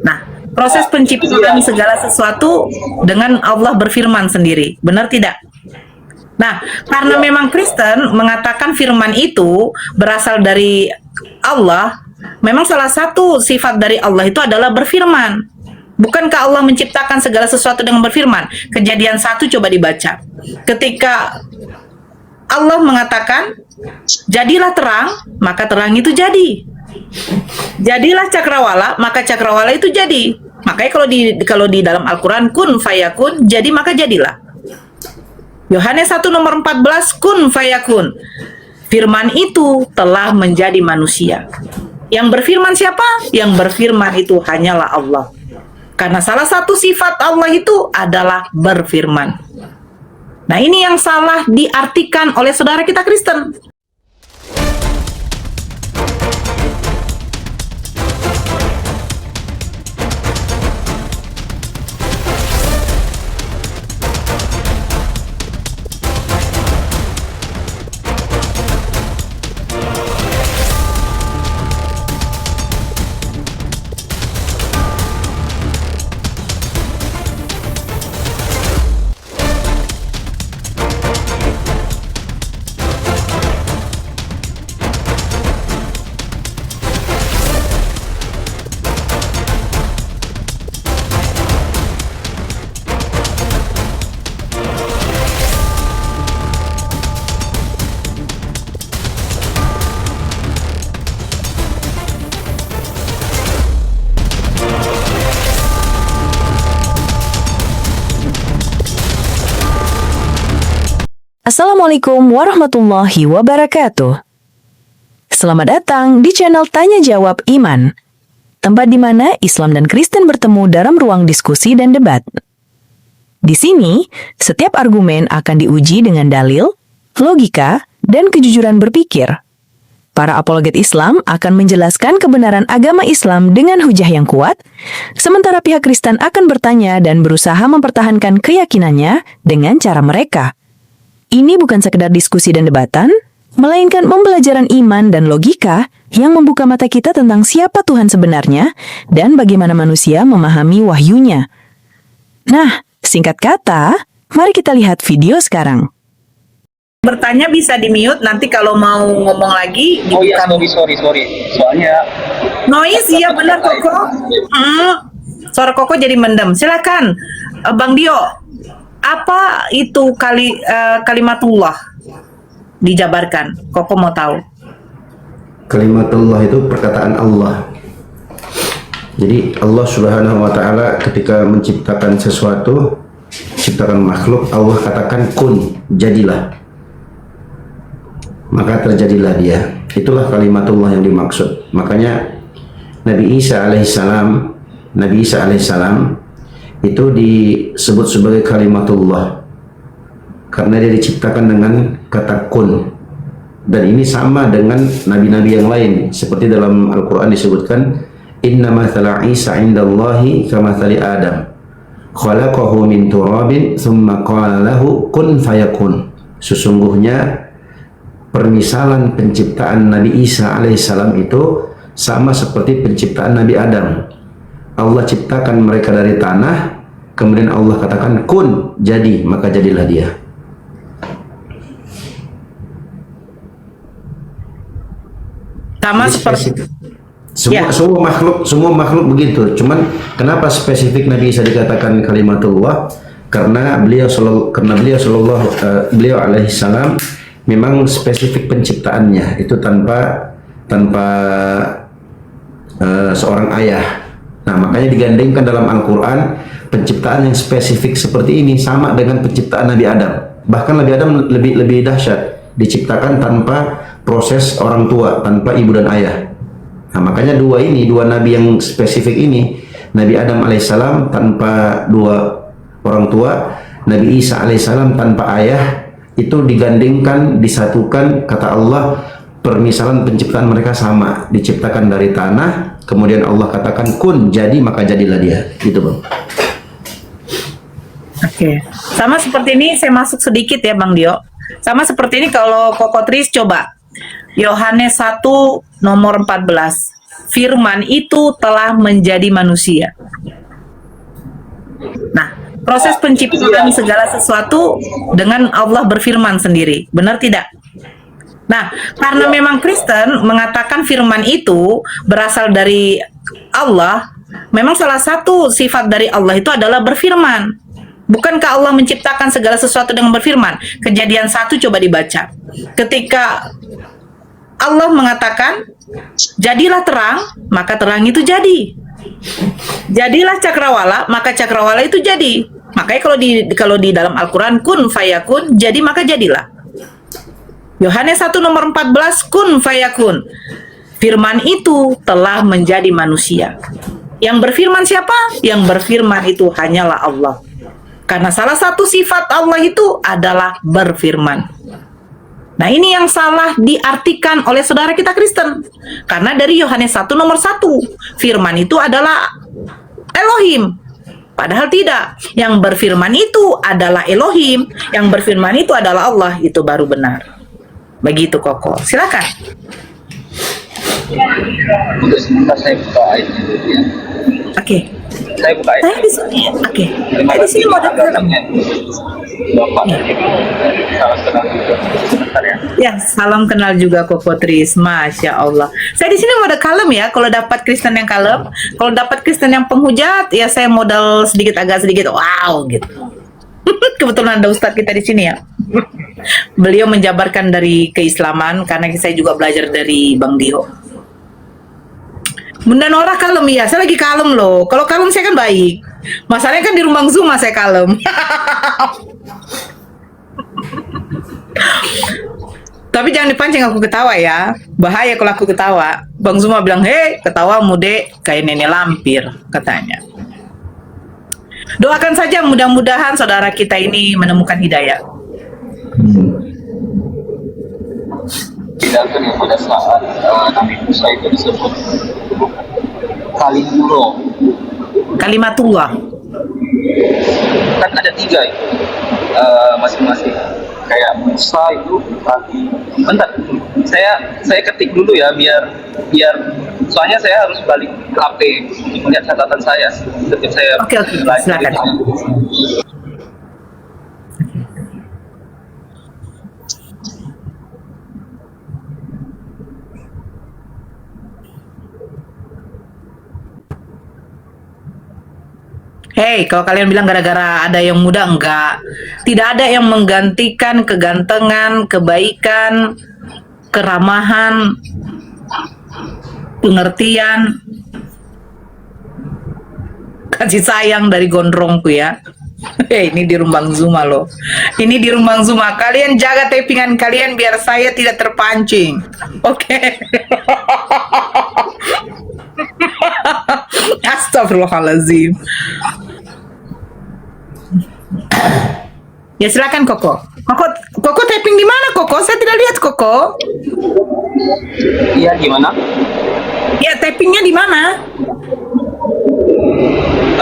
Nah, proses penciptaan segala sesuatu dengan Allah berfirman sendiri. Benar tidak? Nah, karena memang Kristen mengatakan firman itu berasal dari Allah, memang salah satu sifat dari Allah itu adalah berfirman. Bukankah Allah menciptakan segala sesuatu dengan berfirman? Kejadian 1 coba dibaca. Ketika Allah mengatakan, jadilah terang, maka terang itu jadi. Jadilah cakrawala, maka cakrawala itu jadi. Makanya kalau di dalam Al-Quran, kun fayakun, jadi maka jadilah. Yohanes 1 nomor 14, kun fayakun. Firman itu telah menjadi manusia. Yang berfirman siapa? Yang berfirman itu hanyalah Allah. Karena salah satu sifat Allah itu adalah berfirman. Nah, ini yang salah diartikan oleh saudara kita Kristen. Assalamualaikum warahmatullahi wabarakatuh. Selamat datang di channel Tanya Jawab Iman, tempat di mana Islam dan Kristen bertemu dalam ruang diskusi dan debat. Di sini, setiap argumen akan diuji dengan dalil, logika, dan kejujuran berpikir. Para apologet Islam akan menjelaskan kebenaran agama Islam dengan hujah yang kuat, sementara pihak Kristen akan bertanya dan berusaha mempertahankan keyakinannya dengan cara mereka. Ini bukan sekedar diskusi dan debatan, melainkan pembelajaran iman dan logika yang membuka mata kita tentang siapa Tuhan sebenarnya dan bagaimana manusia memahami wahyunya. Nah, singkat kata, mari kita lihat video sekarang. Bertanya bisa di-mute, nanti kalau mau ngomong lagi Oh iya, dibuka. sorry. Soalnya Noise, iya benar Koko. Suara Koko jadi mendem. Silakan, Bang Dio. Apa itu kalimatullah? Dijabarkan. Koko mau tahu. Kalimatullah itu perkataan Allah. Jadi Allah Subhanahu wa taala ketika menciptakan sesuatu, ciptakan makhluk, Allah katakan kun, jadilah. Maka terjadilah dia. Itulah kalimatullah yang dimaksud. Makanya Nabi Isa alaihissalam itu disebut sebagai kalimatullah karena dia diciptakan dengan kata kun, dan ini sama dengan nabi-nabi yang lain seperti dalam Al-Quran disebutkan inna mathala Isa indallahi kamathali Adam khalaqahu min turabin thumma qala lahu kun fayakun. Sesungguhnya permisalan penciptaan Nabi Isa alaihissalam itu sama seperti penciptaan Nabi Adam. Allah ciptakan mereka dari tanah, kemudian Allah katakan kun, jadi, maka jadilah dia. Sama Jadi seperti semua makhluk begitu. Cuman kenapa spesifik Nabi Isa dikatakan kalimatullah? Karena beliau alaihissalam memang spesifik penciptaannya itu tanpa seorang ayah. Nah, makanya digandengkan dalam Al-Quran penciptaan yang spesifik seperti ini sama dengan penciptaan Nabi Adam. Bahkan Nabi Adam lebih dahsyat, diciptakan tanpa proses orang tua, tanpa ibu dan ayah. Nah, makanya dua nabi yang spesifik ini, Nabi Adam alaihissalam tanpa dua orang tua, Nabi Isa alaihissalam tanpa ayah, itu digandengkan, disatukan, kata Allah, permisalan penciptaan mereka sama, diciptakan dari tanah, kemudian Allah katakan kun, jadi, maka jadilah dia. Gitu, Bang. Oke. Sama seperti ini, saya masuk sedikit ya Bang Dio. Sama seperti ini kalau Koko Tris coba. Yohanes 1 nomor 14. firman itu telah menjadi manusia. Nah, proses penciptaan segala sesuatu dengan Allah berfirman sendiri. Benar tidak? Nah, karena memang Kristen mengatakan firman itu berasal dari Allah, memang salah satu sifat dari Allah itu adalah berfirman. Bukankah Allah menciptakan segala sesuatu dengan berfirman? Kejadian 1 coba dibaca. Ketika Allah mengatakan, jadilah terang, maka terang itu jadi. Jadilah cakrawala, maka cakrawala itu jadi. Makanya kalau di dalam Al-Quran, kun fayakun, jadi maka jadilah. Yohanes 1 nomor 14, kun fayakun. Firman itu telah menjadi manusia. Yang berfirman siapa? Yang berfirman itu hanyalah Allah. Karena salah satu sifat Allah itu adalah berfirman. Nah, ini yang salah diartikan oleh saudara kita Kristen. Karena dari Yohanes 1 nomor 1, firman itu adalah Elohim. Padahal tidak. Yang berfirman itu adalah Elohim. Yang berfirman itu adalah Allah. Itu baru benar. Begitu, Koko. Silakan. Untuk sebentar saya buka ayatnya dulu ya. Oke. Saya buka ayat. Saya di sini. Oke. Terima Saya di sini kasih mau dengar. Bapak dan Ibu. Salam kenal juga. Sebentar ya. Ya, salam kenal juga Koko Tris. Masya Allah. Saya di sini mau ada kalem ya. Kalau dapat Kristen yang kalem, kalau dapat Kristen yang penghujat, ya saya modal agak sedikit. Wow, gitu. Kebetulan ada Ustadz kita di sini ya. Beliau menjabarkan dari keislaman karena saya juga belajar dari Bang Dio. Bunda Nora kalem ya, saya lagi kalem loh. Kalau kalem saya kan baik. Masalahnya kan di rumah Zoom saya kalem. Tapi jangan dipancing aku ketawa ya. Bahaya kalau aku ketawa. Bang Zuma bilang, hei ketawa mude kayak nenek lampir katanya. Doakan saja mudah-mudahan saudara kita ini menemukan hidayah. Tidak yang pada saat Nabi Musa itu disebut Kalimullah. Kalimatullah. Kan ada 3 itu masing-masing. Kayak Musa itu kali. Bentar, saya ketik dulu ya biar soalnya saya harus balik HP untuk melihat catatan saya ketika saya Oke, silakan. Hei, kalau kalian bilang gara-gara ada yang muda, enggak. Tidak ada yang menggantikan kegantengan, kebaikan, keramahan, pengertian, kasih sayang dari gondrongku ya. Hei, ini di Rumbang Zuma loh. Ini di Rumbang Zuma. Kalian jaga tappingan kalian biar saya tidak terpancing. Oke. Astagfirullahaladzim. Ya silakan Koko. Koko tapping di mana Koko? Saya tidak lihat Koko. Iya, gimana? Ya tappingnya di mana?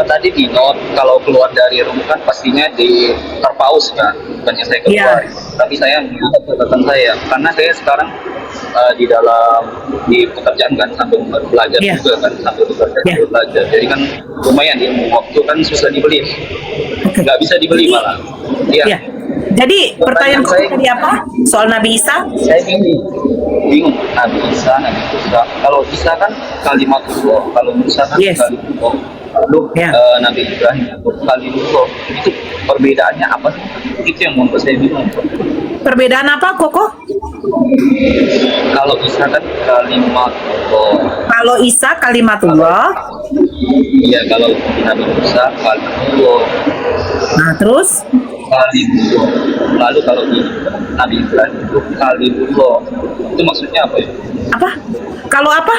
Tadi di note kalau keluar dari rumah kan pastinya di terpaus kan, bukannya saya keluar. Tapi saya melihat catatan saya karena saya sekarang di pekerjaan kan sambil belajar juga kan sambil belajar. Jadi kan lumayan ya waktu kan susah dibeli, nggak bisa dibeli malah. Iya. Jadi pertanyaan saya tadi apa? Soal Nabi Isa? Saya bingung. Nabi Isa, Nabi Musa. Kalau Isa kan kalimatullah, kalau Musa kan kalimatullah. Lalu Nabi Ibrahim itu kalimullah. Itu perbedaannya apa? Itu yang membuat saya bingung. Perbedaan apa, Koko? Kalau Isa kan kalimatullah. Kalau Isa kalimatullah. Iya, kalau Nabi Musa kalimatullah. Nah, terus? Kalimullah. Lalu kalau di Nabi Ibrahim itu kalimullah. Itu maksudnya apa ya? Apa? Kalau apa?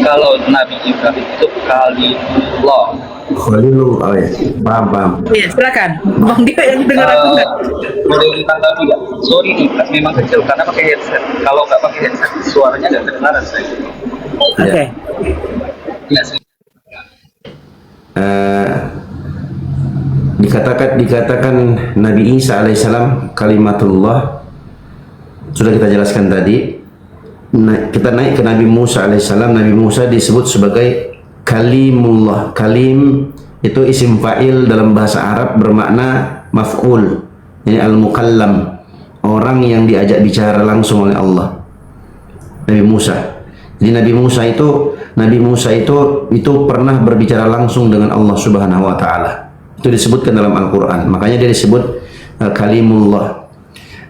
Kalau Nabi Ibrahim itu kalimullah. Khalilullah, ya. Paham. Iya, silakan. Bang Dio yang dengar aku enggak? Boleh ditanggapi nggak? Sorry nih, memang kecil karena pakai headset. Kalau nggak pakai headset, suaranya nggak kedengaran saya. Oke. Iya, Dikatakan Nabi Isa alaihissalam kalimatullah, sudah kita jelaskan tadi. kita naik ke Nabi Musa alaihissalam. Nabi Musa disebut sebagai kalimullah. Kalim itu isim fa'il dalam bahasa Arab bermakna maf'ul. Ini al-mukallam, orang yang diajak bicara langsung oleh Allah. Nabi Musa. Jadi Nabi Musa itu pernah berbicara langsung dengan Allah Subhanahu wa taala. Itu disebutkan dalam Al-Qur'an. Makanya dia disebut kalimullah.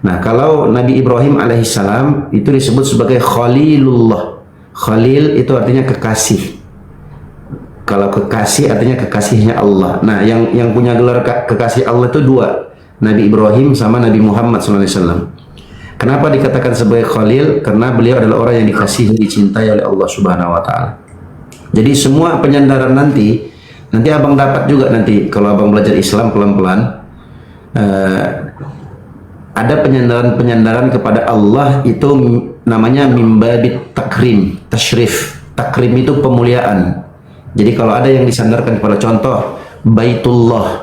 Nah, kalau Nabi Ibrahim alaihissalam itu disebut sebagai Khalilullah. Khalil itu artinya kekasih. Kalau kekasih artinya kekasihnya Allah. Nah, yang punya gelar kekasih Allah itu dua, Nabi Ibrahim sama Nabi Muhammad SAW. Kenapa dikatakan sebagai Khalil? Karena beliau adalah orang yang dikasihi, dicintai oleh Allah Subhanahu wa taala. Jadi semua penyandaran nanti abang dapat juga nanti kalau abang belajar Islam pelan-pelan. Ada penyandaran kepada Allah itu namanya mimbabit takrim, tashrif. Takrim itu pemuliaan. Jadi kalau ada yang disandarkan kepada, contoh Baitullah.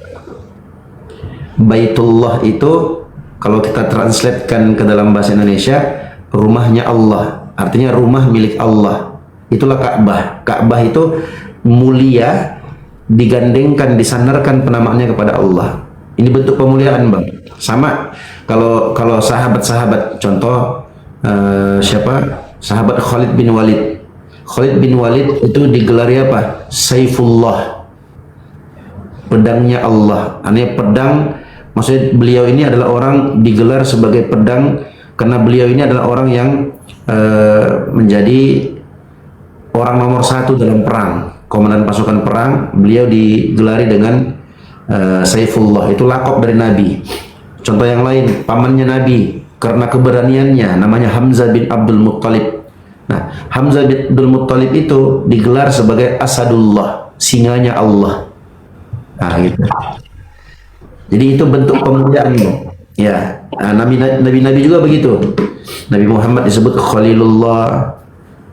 Baitullah itu kalau kita translatekan ke dalam bahasa Indonesia, rumahnya Allah. Artinya rumah milik Allah. Itulah Ka'bah. Ka'bah itu mulia, digandengkan, disandarkan penamaannya kepada Allah. Ini bentuk pemuliaan, Bang. Sama kalau sahabat-sahabat, contoh sahabat Khalid bin Walid. Khalid bin Walid itu digelari apa? Saifullah, pedangnya Allah. Artinya pedang, maksudnya beliau ini adalah orang digelar sebagai pedang karena beliau ini adalah orang yang menjadi orang nomor satu dalam perang, komandan pasukan perang. Beliau digelari dengan Saifullah, itu lakop dari Nabi. Contoh yang lain, pamannya Nabi karena keberaniannya namanya Hamzah bin Abdul Muttalib. Nah, Hamzah bin Abdul Muttalib itu digelar sebagai Asadullah, singanya Allah. Nah, gitu. Jadi itu bentuk pemuliaan, ya. Nah, nabi juga begitu. Nabi Muhammad disebut Khalilullah,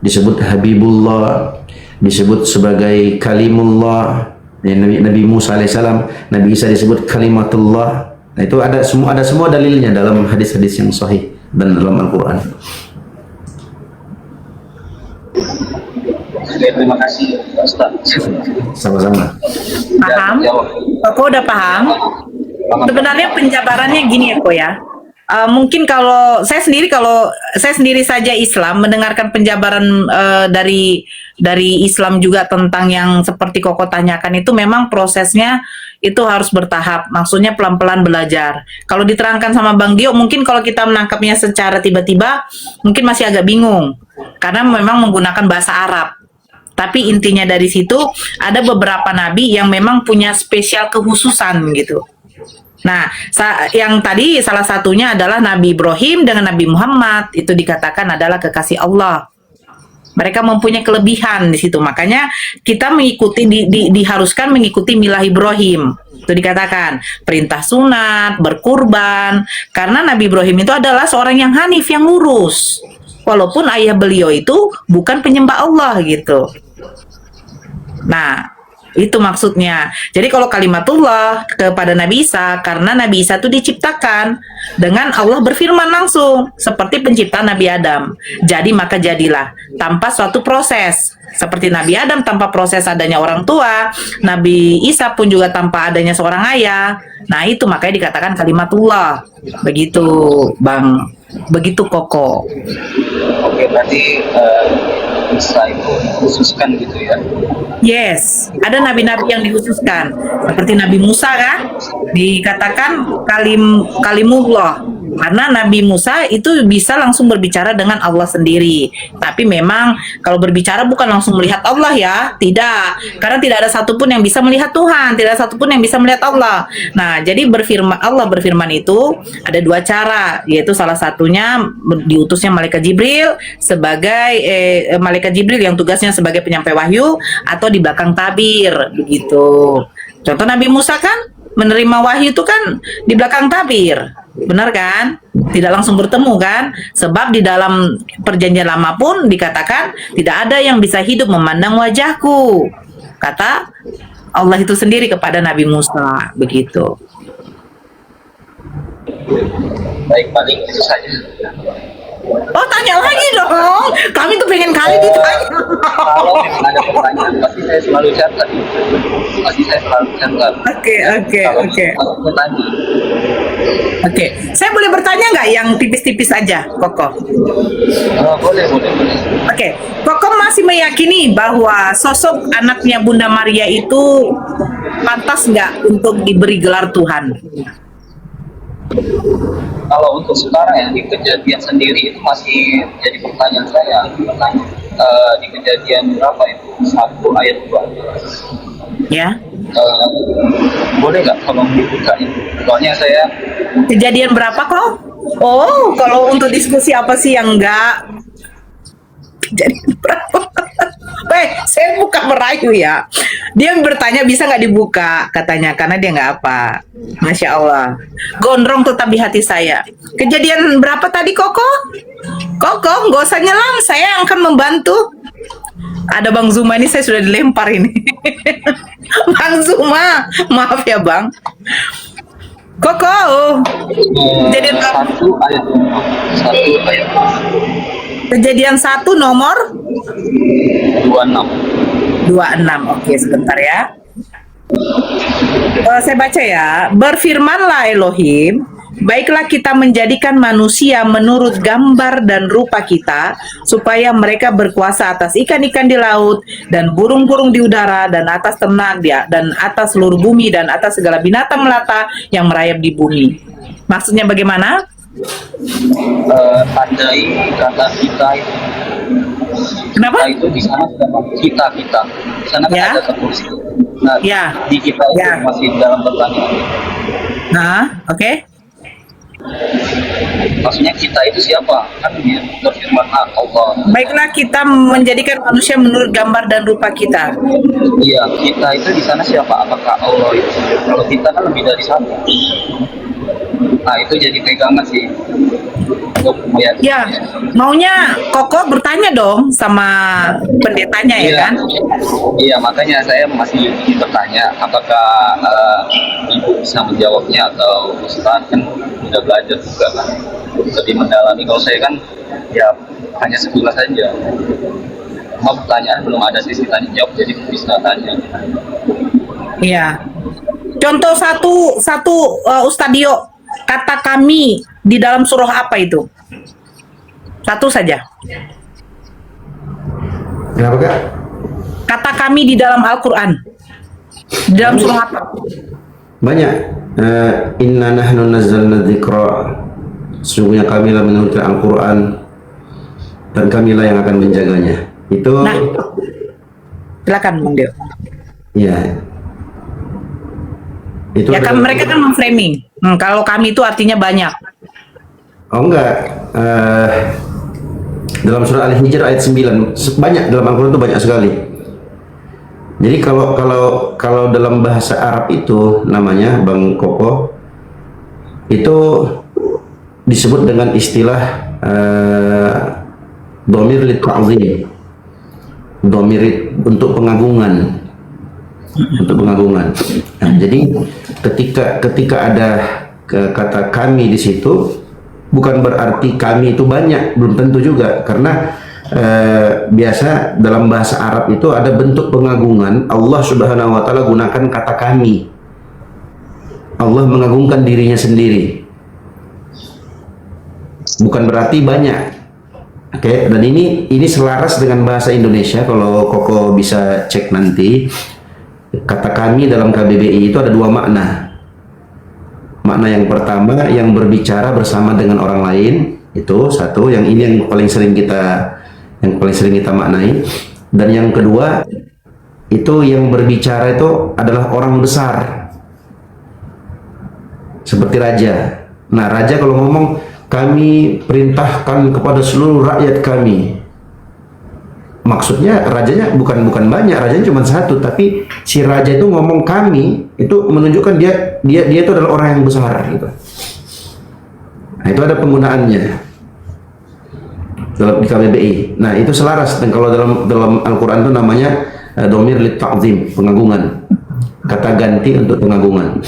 disebut Habibullah, disebut sebagai Kalimullah. Nabi Musa alaihissalam, Nabi Isa disebut Kalimatullah. Nah, itu ada semua dalilnya dalam hadis-hadis yang sahih dan dalam Al-Quran. Terima kasih, Ustaz. Sama-sama. Paham? Koko udah paham? Sebenarnya penjabarannya gini ya, Ko ya. Mungkin kalau saya sendiri saja Islam mendengarkan penjabaran dari Islam juga tentang yang seperti Koko tanyakan, itu memang prosesnya itu harus bertahap. Maksudnya pelan-pelan belajar. Kalau diterangkan sama Bang Dio, mungkin kalau kita menangkapnya secara tiba-tiba mungkin masih agak bingung karena memang menggunakan bahasa Arab. Tapi intinya dari situ ada beberapa nabi yang memang punya spesial kekhususan gitu. Nah, yang tadi salah satunya adalah Nabi Ibrahim dengan Nabi Muhammad, itu dikatakan adalah kekasih Allah. Mereka mempunyai kelebihan di situ. Makanya kita mengikuti diharuskan mengikuti milah Ibrahim. Itu dikatakan perintah sunat, berkurban, karena Nabi Ibrahim itu adalah seorang yang hanif, yang lurus. Walaupun ayah beliau itu bukan penyembah Allah gitu. Nah, itu maksudnya. Jadi kalau kalimatullah kepada Nabi Isa, karena Nabi Isa itu diciptakan dengan Allah berfirman langsung seperti penciptaan Nabi Adam. Jadi maka jadilah tanpa suatu proses. Seperti Nabi Adam tanpa proses adanya orang tua, Nabi Isa pun juga tanpa adanya seorang ayah. Nah, itu makanya dikatakan kalimatullah. Begitu, Bang. Begitu, Koko. Oke, berarti Isa itu dikhususkan gitu ya? Yes, ada nabi-nabi yang dikhususkan. Seperti Nabi Musa kan, dikatakan kalimullah. Karena Nabi Musa itu bisa langsung berbicara dengan Allah sendiri. Tapi memang kalau berbicara bukan langsung melihat Allah ya, tidak. Karena tidak ada satupun yang bisa melihat Tuhan, tidak ada satupun yang bisa melihat Allah. Nah, jadi Allah berfirman itu ada dua cara, yaitu salah satunya diutusnya malaikat Jibril sebagai malaikat Jibril yang tugasnya sebagai penyampai wahyu, atau di belakang tabir begitu. Contoh Nabi Musa kan menerima wahyu itu kan di belakang tabir. Benar kan? Tidak langsung bertemu kan? Sebab di dalam perjanjian lama pun dikatakan tidak ada yang bisa hidup memandang wajahku. Kata Allah itu sendiri kepada Nabi Musa begitu. Baik, paling itu saja. Oh, tanya lagi dong. Kami tuh pengen kali ditanya. Kalau memang ada pertanyaan, pasti saya selalu catat. Pasti saya selalu catat. Oke, oke, Kalau oke. masih mau tanya, Oke. Saya boleh bertanya nggak yang tipis-tipis aja, Koko? boleh, boleh, boleh. Oke, Koko masih meyakini bahwa sosok anaknya Bunda Maria itu pantas nggak untuk diberi gelar Tuhan? Kalau untuk sekarang ya di kejadian sendiri itu masih jadi pertanyaan saya. Di kejadian berapa itu? 1 ayat 2. Ya. Boleh nggak tolong dibuka ini? Soalnya saya Kejadian berapa kok? Oh, kalau untuk diskusi apa sih yang enggak? Kejadian berapa? Saya bukan merayu ya. Dia bertanya bisa nggak dibuka katanya karena dia nggak apa. Masya Allah. Gondrong tetap di hati saya. Kejadian berapa tadi Koko? Koko, nggak usah nyelam. Saya akan membantu. Ada Bang Zuma ini saya sudah dilempar ini. Bang Zuma, maaf ya Bang. Koko, kejadian 1 ayat 1 ayat kejadian 1 nomor 26. 26. Oke, sebentar ya. Saya baca ya. Berfirmanlah Elohim, baiklah kita menjadikan manusia menurut gambar dan rupa kita, supaya mereka berkuasa atas ikan-ikan di laut, dan burung-burung di udara, dan atas ternak dia, dan atas seluruh bumi, dan atas segala binatang melata yang merayap di bumi. Maksudnya bagaimana? Tandai kata kita itu. Kenapa? Kita itu di sana kita di sana kan Ya. ada satu kursi. Nah, Ya. di kita itu Ya. masih dalam pertanyaan. Nah, oke. Maksudnya kita itu siapa? Kan dia berfirman Allah. Baiklah kita menjadikan manusia menurut gambar dan rupa kita. Iya, kita itu di sana siapa? Apakah Allah itu? Kalau kita kan lebih dari satu. Nah, itu jadi pegangan sih. Untuk meyakini. Ya, maunya Koko bertanya dong sama pendetanya ya Iya. kan? Iya, makanya saya masih bertanya apakah ibu bisa menjawabnya atau Ustaz kan udah belajar juga kan lebih mendalami. Kalau saya kan ya hanya sekilas saja. Mau pertanyaan belum ada sisi tanya jawab, jadi bisa tanya. Iya. Contoh satu Ustadio, kata kami di dalam surah apa itu? Satu saja. Kenapa Kak? Kata kami di dalam Al-Quran. Di dalam surah apa? Banyak. Inna nahnu nazzalna dzikra. Sesungguhnya kamilah menurunkan Al-Quran dan kamilah yang akan menjaganya. Itu Nah, silakan Bang Dio. ya. Itu Ya kan adalah- mereka kan memframing. Kalau kami itu artinya banyak. Oh enggak. Dalam surah Al-Hijr ayat 9 banyak, dalam Al-Quran itu banyak sekali. Jadi kalau dalam bahasa Arab itu namanya Bang Koko itu disebut dengan istilah dhamir lit ta'zim. Dhamir untuk pengagungan. Untuk pengagungan. Nah, jadi ketika ada kata kami di situ, bukan berarti kami itu banyak, belum tentu juga, karena biasa dalam bahasa Arab itu ada bentuk pengagungan. Allah Subhanahu wa taala gunakan kata kami. Allah mengagungkan dirinya sendiri. Bukan berarti banyak. Oke, dan ini selaras dengan bahasa Indonesia. Kalau Koko bisa cek nanti, kata kami dalam KBBI itu ada 2 makna. Makna yang pertama yang berbicara bersama dengan orang lain, itu satu, yang ini yang paling sering kita maknai. Dan yang kedua itu yang berbicara itu adalah orang besar, seperti raja. Nah, raja kalau ngomong, kami perintahkan kepada seluruh rakyat kami, maksudnya rajanya bukan banyak, rajanya cuma satu, tapi si raja itu ngomong kami itu menunjukkan dia itu adalah orang yang besar gitu. Nah, itu ada penggunaannya dalam di KBBI. Nah, itu selaras, dan kalau dalam Al-Quran itu namanya dhamir lit ta'zim, pengagungan, kata ganti untuk pengagungan.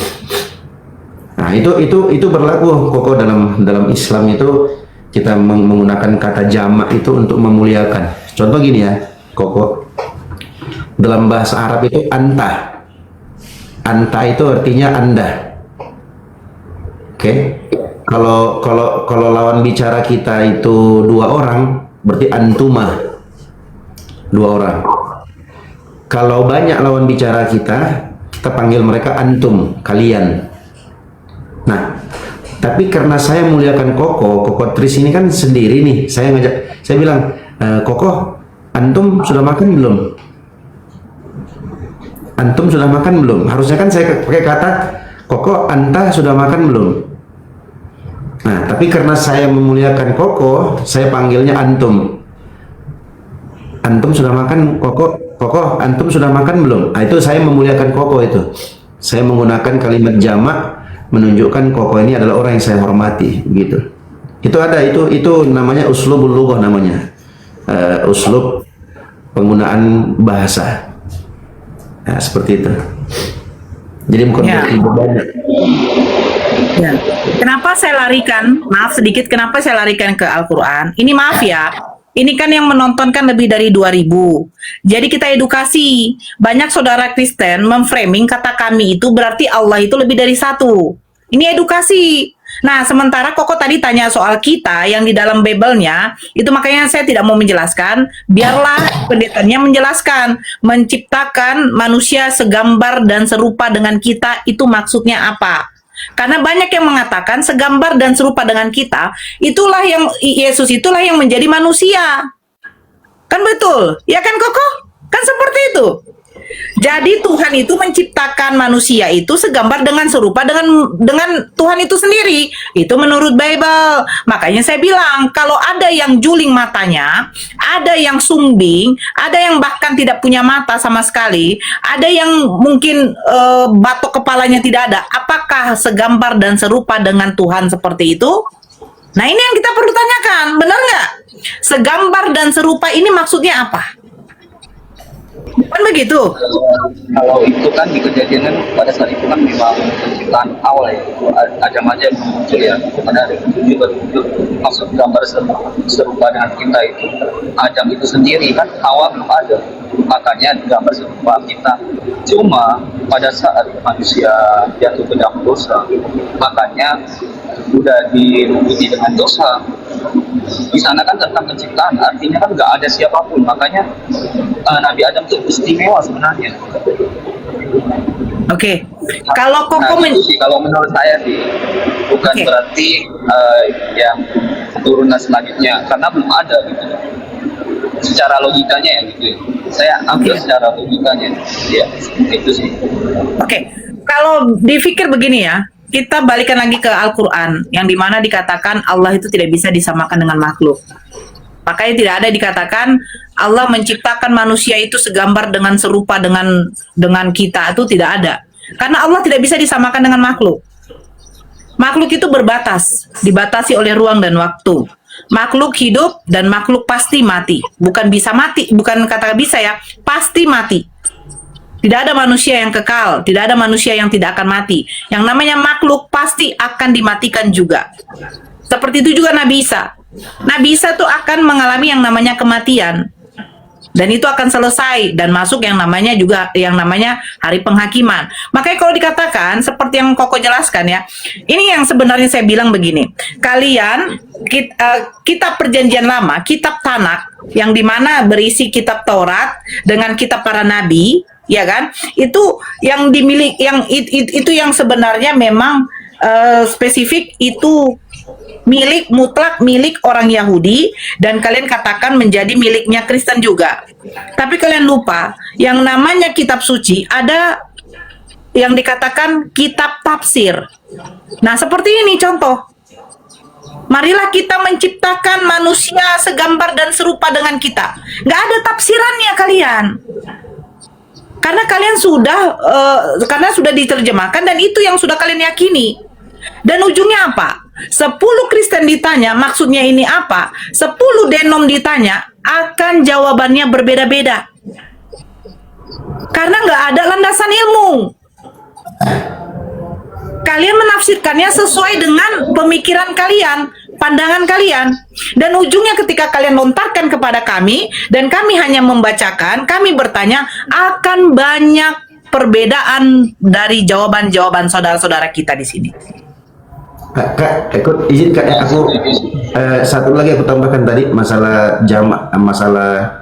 Nah, itu berlaku Koko dalam Islam itu. kita menggunakan kata jamak itu untuk memuliakan. Contoh gini ya, Koko. Dalam bahasa Arab itu anta. Anta itu artinya Anda. Oke. Kalau lawan bicara kita itu dua orang, berarti antuma. Dua orang. Kalau banyak lawan bicara kita panggil mereka antum, kalian. Nah, tapi karena saya muliakan Koko Tris ini kan sendiri nih. Saya bilang, Koko, antum sudah makan belum? Antum sudah makan belum? Harusnya kan saya pakai kata, Koko, anta sudah makan belum? Nah, tapi karena saya memuliakan Koko, saya panggilnya antum. Antum sudah makan, Koko, antum sudah makan belum? Nah, itu saya memuliakan Koko itu. Saya menggunakan kalimat jamak menunjukkan Koko ini adalah orang yang saya hormati, gitu. Itu ada, itu namanya uslubul lughah namanya. Uslub penggunaan bahasa. Nah, seperti itu. Jadi bukan berarti banyak. Ya. Kenapa saya larikan? Maaf sedikit, kenapa saya larikan ke Al-Quran? Ini maaf ya, ini kan yang menontonkan lebih dari 2.000. Jadi kita edukasi. Banyak saudara Kristen memframing kata kami itu berarti Allah itu lebih dari satu. Ini edukasi. Nah, sementara Koko tadi tanya soal kita yang di dalam Bible-nya, itu makanya saya tidak mau menjelaskan, biarlah pendetanya menjelaskan. Menciptakan manusia segambar dan serupa dengan kita, itu maksudnya apa? Karena banyak yang mengatakan segambar dan serupa dengan kita, itulah yang Yesus itulah yang menjadi manusia. Kan betul? Ya kan Koko? Kan seperti itu. Jadi Tuhan itu menciptakan manusia itu segambar dengan serupa dengan Tuhan itu sendiri. Itu menurut Bible. Makanya saya bilang, kalau ada yang juling matanya, ada yang sumbing, ada yang bahkan tidak punya mata sama sekali, ada yang mungkin batok kepalanya tidak ada, apakah segambar dan serupa dengan Tuhan seperti itu? Nah, ini yang kita perlu tanyakan, benar nggak? Segambar dan serupa ini maksudnya apa? Kan begitu? Kalau itu kan di kejadian kan pada saat itu kan memang penciptaan awal ya, ada macam muncul ya, pada itu maksud gambar serupa dengan kita itu Adam itu sendiri kan awal belum ada, makanya gambar serupa kita. Cuma pada saat manusia jatuh ke dalam dosa, makanya udah dilubuti dengan dosa. Di sana kan tentang penciptaan, artinya kan nggak ada siapapun, makanya Nabi Adam itu istimewa sebenarnya. Oke. Kalau Koko itu sih, kalau menurut saya sih bukan berarti yang turunan selanjutnya, karena belum ada gitu. Secara logikanya ya gitu. Saya ambil secara logikanya, ya itu sih. Oke. Kalau dipikir begini ya, kita balikan lagi ke Al-Quran, yang dimana dikatakan Allah itu tidak bisa disamakan dengan makhluk. Makanya tidak ada dikatakan Allah menciptakan manusia itu segambar dengan serupa dengan kita, itu tidak ada. Karena Allah tidak bisa disamakan dengan makhluk. Makhluk itu berbatas, dibatasi oleh ruang dan waktu. Makhluk hidup dan makhluk pasti mati. Bukan bisa mati, bukan kata bisa ya, pasti mati. Tidak ada manusia yang kekal, tidak ada manusia yang tidak akan mati. Yang namanya makhluk pasti akan dimatikan juga. Seperti itu juga Nabi Isa. Nabi Isa tuh akan mengalami yang namanya kematian. Dan itu akan selesai dan masuk yang namanya hari penghakiman. Makanya kalau dikatakan seperti yang Koko jelaskan ya, ini yang sebenarnya saya bilang begini. Kalian kitab Perjanjian Lama, kitab Tanak yang dimana berisi kitab Taurat dengan kitab para nabi, ya kan? Itu yang itu yang sebenarnya memang spesifik itu milik mutlak milik orang Yahudi dan kalian katakan menjadi miliknya Kristen juga. Tapi kalian lupa yang namanya kitab suci ada yang dikatakan kitab tafsir. Nah, seperti ini contoh. Marilah kita menciptakan manusia segambar dan serupa dengan kita. Nggak ada tafsirannya kalian. Karena kalian karena sudah diterjemahkan dan itu yang sudah kalian yakini. Dan ujungnya apa? 10 Kristen ditanya maksudnya ini apa? 10 denom ditanya akan jawabannya berbeda-beda. Karena nggak ada landasan ilmu. Kalian menafsirkannya sesuai dengan pemikiran kalian. pandangan kalian. Dan ujungnya ketika kalian lontarkan kepada kami dan kami hanya membacakan, kami bertanya, akan banyak perbedaan dari jawaban-jawaban saudara-saudara kita di sini. Kak, ikut izin Kak, aku satu lagi aku tambahkan tadi masalah jamak, masalah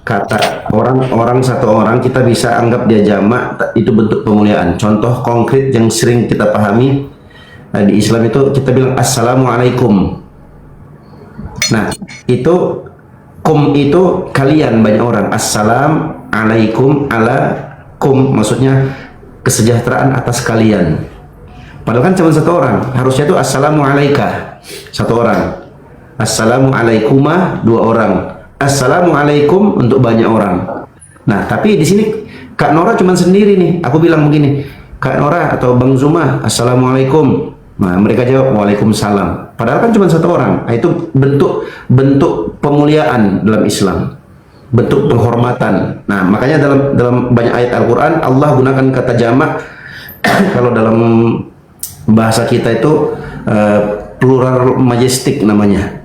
kata orang satu orang kita bisa anggap dia jamak, itu bentuk pemuliaan. Contoh konkret yang sering kita pahami di Islam itu kita bilang assalamualaikum. Nah, itu kum itu kalian, banyak orang. Assalamualaikum alakum, maksudnya kesejahteraan atas kalian. Padahal kan cuma satu orang, harusnya itu assalamualaika, satu orang. Assalamualaikumah, dua orang. Assalamualaikum untuk banyak orang. Nah, tapi di sini Kak Nora cuma sendiri nih. Aku bilang begini, Kak Nora atau Bang Zuma, assalamualaikum. Nah, mereka jawab waalaikumsalam. Padahal kan cuma satu orang. Nah, itu bentuk pemuliaan dalam Islam, bentuk penghormatan. Nah, makanya dalam banyak ayat Al-Quran Allah gunakan kata jamak. Kalau dalam bahasa kita itu plural majestik namanya.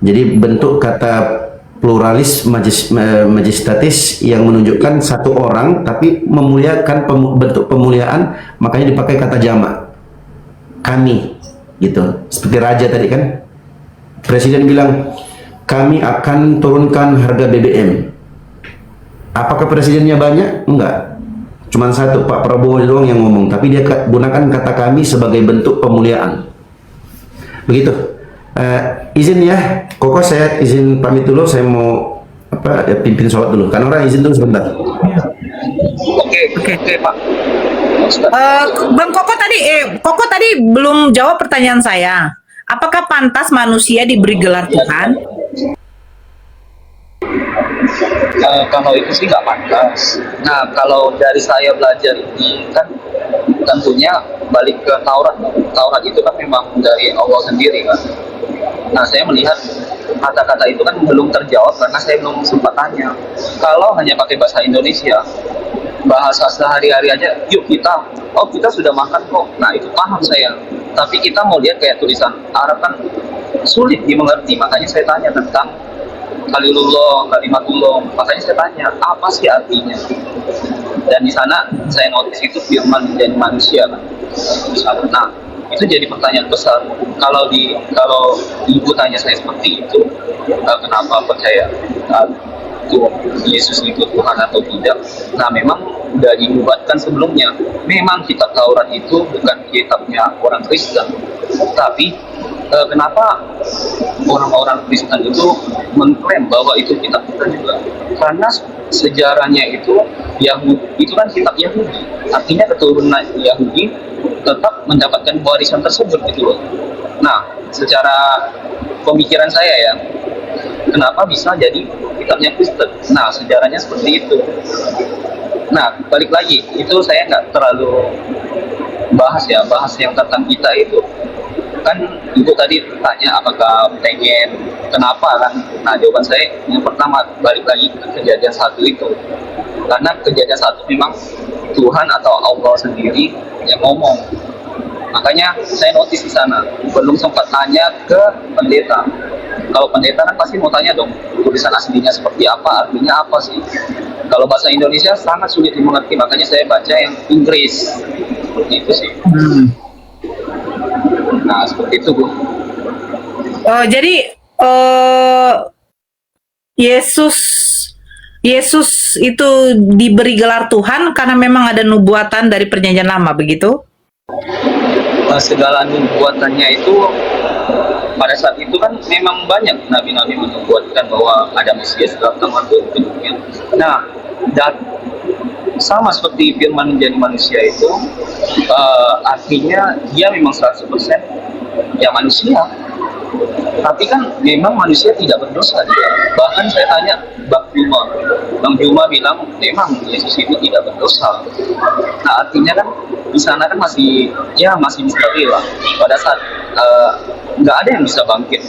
Jadi bentuk kata pluralis majestatis yang menunjukkan satu orang tapi memuliakan, bentuk pemuliaan, makanya dipakai kata jamak. Kami gitu, seperti raja tadi kan, presiden bilang kami akan turunkan harga BBM. Apakah presidennya banyak? Enggak, cuma satu, Pak Prabowo doang yang ngomong, tapi dia gunakan kata kami sebagai bentuk pemuliaan. Begitu. Izin ya, Koko, saya izin pamit dulu, saya mau pimpin sholat dulu. Kan orang izin dulu sebentar. Oke, Pak. Bang Koko tadi belum jawab pertanyaan saya. Apakah pantas manusia diberi gelar Tuhan? Kalau itu sih nggak pantas. Nah, kalau dari saya belajar ini kan tentunya balik ke Taurat. Taurat itu kan memang dari Allah sendiri kan. Nah, saya melihat kata-kata itu kan belum terjawab karena saya belum sempat tanya. Kalau hanya pakai bahasa Indonesia, bahasa sehari-hari aja, yuk kita sudah makan kok. Nah, itu paham saya. Tapi kita mau lihat kayak tulisan Arab kan sulit dimengerti. Makanya saya tanya tentang Khalilullah, Kalimatullah. Makanya saya tanya, apa sih artinya? Dan di sana saya notice itu firman menjadi manusia kan. Nah, itu jadi pertanyaan besar. Kalau ibu tanya saya seperti itu, kenapa percaya Yesus itu Tuhan atau tidak? Nah, memang sudah dinubuatkan sebelumnya. Memang kitab Taurat itu bukan kitabnya orang Kristen, tapi kenapa orang-orang Kristen itu mengklaim bahwa itu kitab kita juga? Karena sejarahnya itu Yahudi, itu kan kitab Yahudi, artinya keturunan Yahudi tetap mendapatkan warisan tersebut gitu loh. Nah, secara pemikiran saya ya, kenapa bisa jadi kitabnya Kristen? Nah, sejarahnya seperti itu. Nah, balik lagi, itu saya nggak terlalu bahas yang tentang kita itu. Kan ibu tadi tanya apakah pengen, kenapa kan? Nah, jawaban saya yang pertama balik lagi ke kejadian 1 itu. Karena kejadian 1 memang Tuhan atau Allah sendiri yang ngomong. Makanya saya notice di sana, belum sempat tanya ke pendeta. Kalau pendeta kan pasti mau tanya dong, tulisan aslinya seperti apa, artinya apa sih? Kalau bahasa Indonesia sangat sulit dimengerti, makanya saya baca yang Inggris. Seperti itu sih. Nah, seperti itu, Bu. Jadi Yesus itu diberi gelar Tuhan karena memang ada nubuatan dari perjanjian lama, begitu? Segala nubuatannya itu pada saat itu kan memang banyak nabi-nabi menubuatkan bahwa ada Mesias datang waktu bentuknya. Nah, dan sama seperti firman menjadi manusia itu, artinya dia memang 100% ya manusia. Tapi kan memang manusia tidak berdosa dia. Bahkan saya tanya Bang Juma bilang memang Yesus itu tidak berdosa. Nah, artinya kan di sana kan masih misteri lah. Pada saat nggak ada yang bisa bangkit,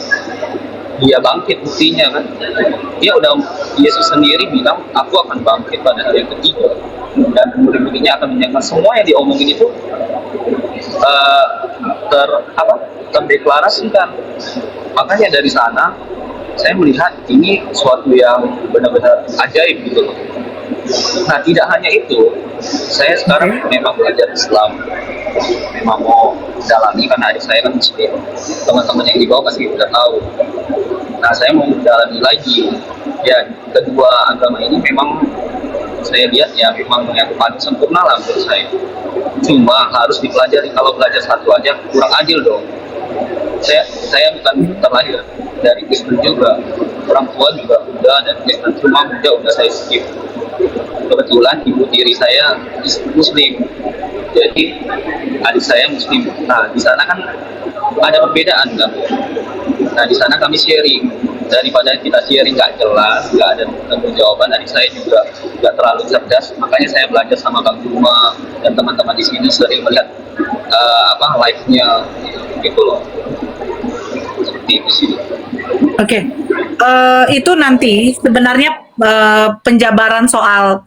dia bangkit buktinya kan. Yesus sendiri bilang, aku akan bangkit pada hari yang ketiga, dan buktinya akan menyatakan semua yang diomongin itu terdeklarasikan. Makanya dari sana saya melihat ini suatu yang benar-benar ajaib gitu loh. Nah, tidak hanya itu, saya sekarang memang belajar Islam, memang mau dalami karena adik saya kan muslim. Teman-teman yang di bawah pasti udah tahu. Nah, saya mau mendalami lagi. Ya, kedua agama ini memang saya lihat ya memang yang paling sempurna lah menurut saya. Cuma harus dipelajari. Kalau belajar satu aja kurang adil dong. Saya bukan terlahir dari Kristen juga, orang tua juga udah, dan Kristen cuma muda udah saya skip. Kebetulan ibu tiri saya muslim, jadi adik saya muslim. Nah, di sana kan ada perbedaan kan. Nah, di sana kami sharing. Daripada kita sharing nggak jelas, nggak ada tentu jawaban, adik saya juga nggak terlalu cerdas. Makanya saya belajar sama Bang Juma dan teman-teman di sini, sering melihat live-nya gitu loh. Seperti itu sih. Oke. Itu nanti sebenarnya penjabaran soal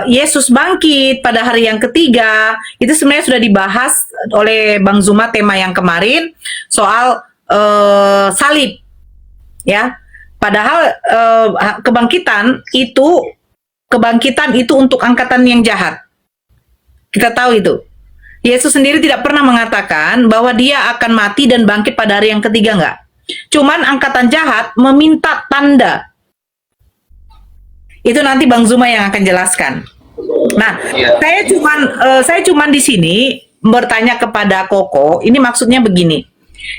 Yesus bangkit pada hari yang ketiga itu sebenarnya sudah dibahas oleh Bang Zuma, tema yang kemarin soal salib, ya. Padahal kebangkitan itu untuk angkatan yang jahat. Kita tahu itu. Yesus sendiri tidak pernah mengatakan bahwa dia akan mati dan bangkit pada hari yang ketiga, enggak. Cuman angkatan jahat meminta tanda. Itu nanti Bang Zuma yang akan jelaskan. Nah, saya cuman di sini bertanya kepada Koko, ini maksudnya begini.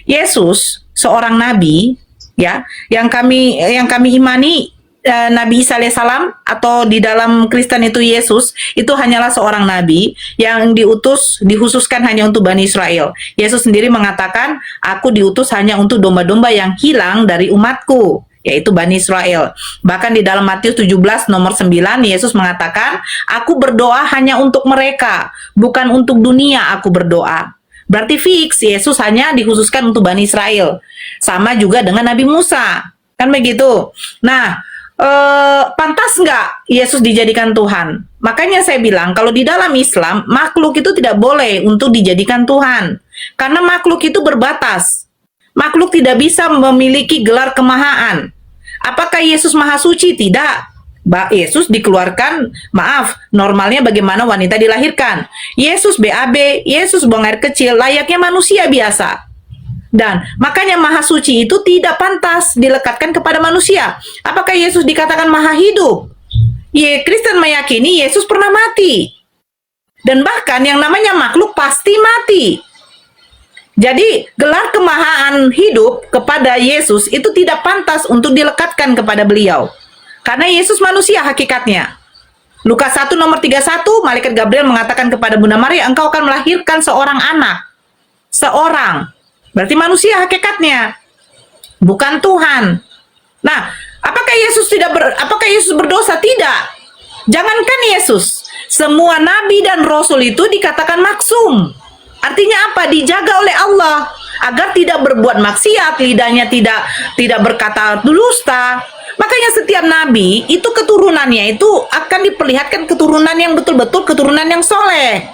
Yesus seorang nabi, ya, yang kami imani, Nabi Isa alaihissalam, atau di dalam Kristen itu Yesus itu hanyalah seorang nabi yang dikhususkan hanya untuk Bani Israel. Yesus sendiri mengatakan, aku diutus hanya untuk domba-domba yang hilang dari umatku, yaitu Bani Israel. Bahkan di dalam Matius 17 nomor 9 Yesus mengatakan, aku berdoa hanya untuk mereka, bukan untuk dunia aku berdoa. Berarti fix Yesus hanya dikhususkan untuk Bani Israel. Sama juga dengan Nabi Musa, kan begitu. Nah, pantas nggak Yesus dijadikan Tuhan? Makanya saya bilang kalau di dalam Islam makhluk itu tidak boleh untuk dijadikan Tuhan, karena makhluk itu berbatas. Makhluk tidak bisa memiliki gelar kemahaan. Apakah Yesus maha suci? Tidak. Yesus dikeluarkan, normalnya bagaimana wanita dilahirkan. Yesus BAB, Yesus buang air kecil, layaknya manusia biasa. Dan makanya maha suci itu tidak pantas dilekatkan kepada manusia. Apakah Yesus dikatakan maha hidup? Kristen meyakini Yesus pernah mati. Dan bahkan yang namanya makhluk pasti mati. Jadi gelar kemahaan hidup kepada Yesus itu tidak pantas untuk dilekatkan kepada beliau. Karena Yesus manusia hakikatnya. Lukas 1 nomor 31, malaikat Gabriel mengatakan kepada Bunda Maria, engkau akan melahirkan seorang anak. Seorang. Berarti manusia hakikatnya, bukan Tuhan. Nah, apakah Yesus berdosa? Tidak. Jangankan Yesus, semua nabi dan rasul itu dikatakan maksum. Artinya apa? Dijaga oleh Allah agar tidak berbuat maksiat, lidahnya tidak berkata dusta. Makanya setiap nabi itu keturunannya itu akan diperlihatkan keturunan yang betul-betul keturunan yang soleh.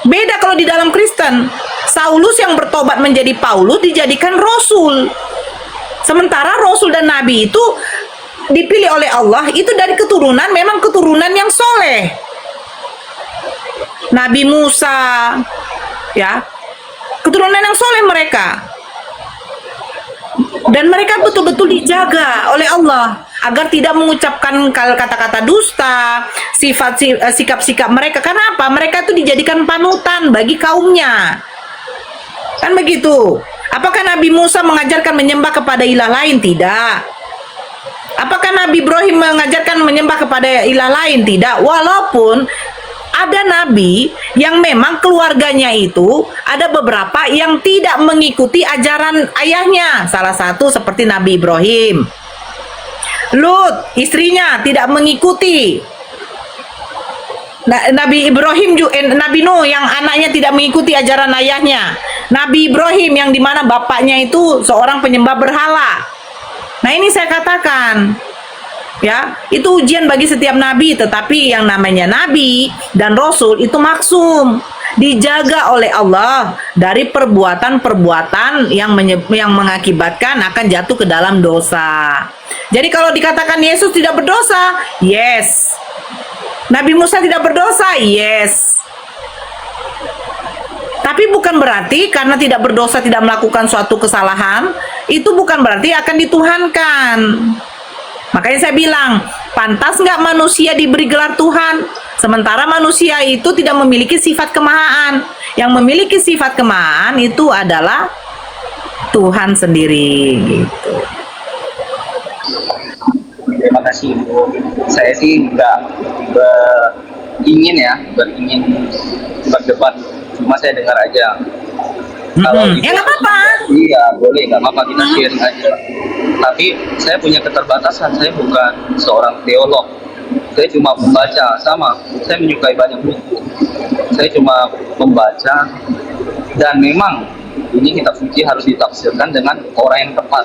Beda kalau di dalam Kristen. Saulus yang bertobat menjadi Paulus dijadikan rasul. Sementara rasul dan nabi itu dipilih oleh Allah itu dari keturunan, memang keturunan yang soleh. Nabi Musa, ya, keturunan yang soleh mereka. Dan mereka betul-betul dijaga oleh Allah agar tidak mengucapkan kata-kata dusta, sikap-sikap mereka. Karena apa? Mereka itu dijadikan panutan bagi kaumnya. Kan begitu. Apakah Nabi Musa mengajarkan menyembah kepada ilah lain? Tidak. Apakah Nabi Ibrahim mengajarkan menyembah kepada ilah lain? Tidak. Walaupun ada nabi yang memang keluarganya itu ada beberapa yang tidak mengikuti ajaran ayahnya. Salah satu seperti Nabi Ibrahim. Lut, istrinya tidak mengikuti. Nabi Ibrahim juga, Nabi Nuh yang anaknya tidak mengikuti ajaran ayahnya. Nabi Ibrahim yang dimana bapaknya itu seorang penyembah berhala. Nah, ini saya katakan, ya, itu ujian bagi setiap nabi. Tetapi yang namanya nabi dan rasul itu maksum. dijaga oleh Allah dari perbuatan-perbuatan yang mengakibatkan akan jatuh ke dalam dosa. Jadi kalau dikatakan Yesus tidak berdosa, yes. Nabi Musa tidak berdosa, yes. Tapi bukan berarti karena tidak berdosa, tidak melakukan suatu kesalahan, itu bukan berarti akan dituhankan. Makanya saya bilang, pantas nggak manusia diberi gelar Tuhan, sementara manusia itu tidak memiliki sifat kemahaan. Yang memiliki sifat kemahaan itu adalah Tuhan sendiri, gitu. Terima kasih Bu. Saya sih nggak beringin berdebat, cuma saya dengar aja. Kalau Ya nggak apa-apa. iya boleh, nggak apa-apa, kita sharing aja. Tapi saya punya keterbatasan, saya bukan seorang teolog. Saya cuma membaca, sama. Saya menyukai banyak buku. Saya cuma membaca, dan memang ini kitab suci harus ditafsirkan dengan orang yang tepat.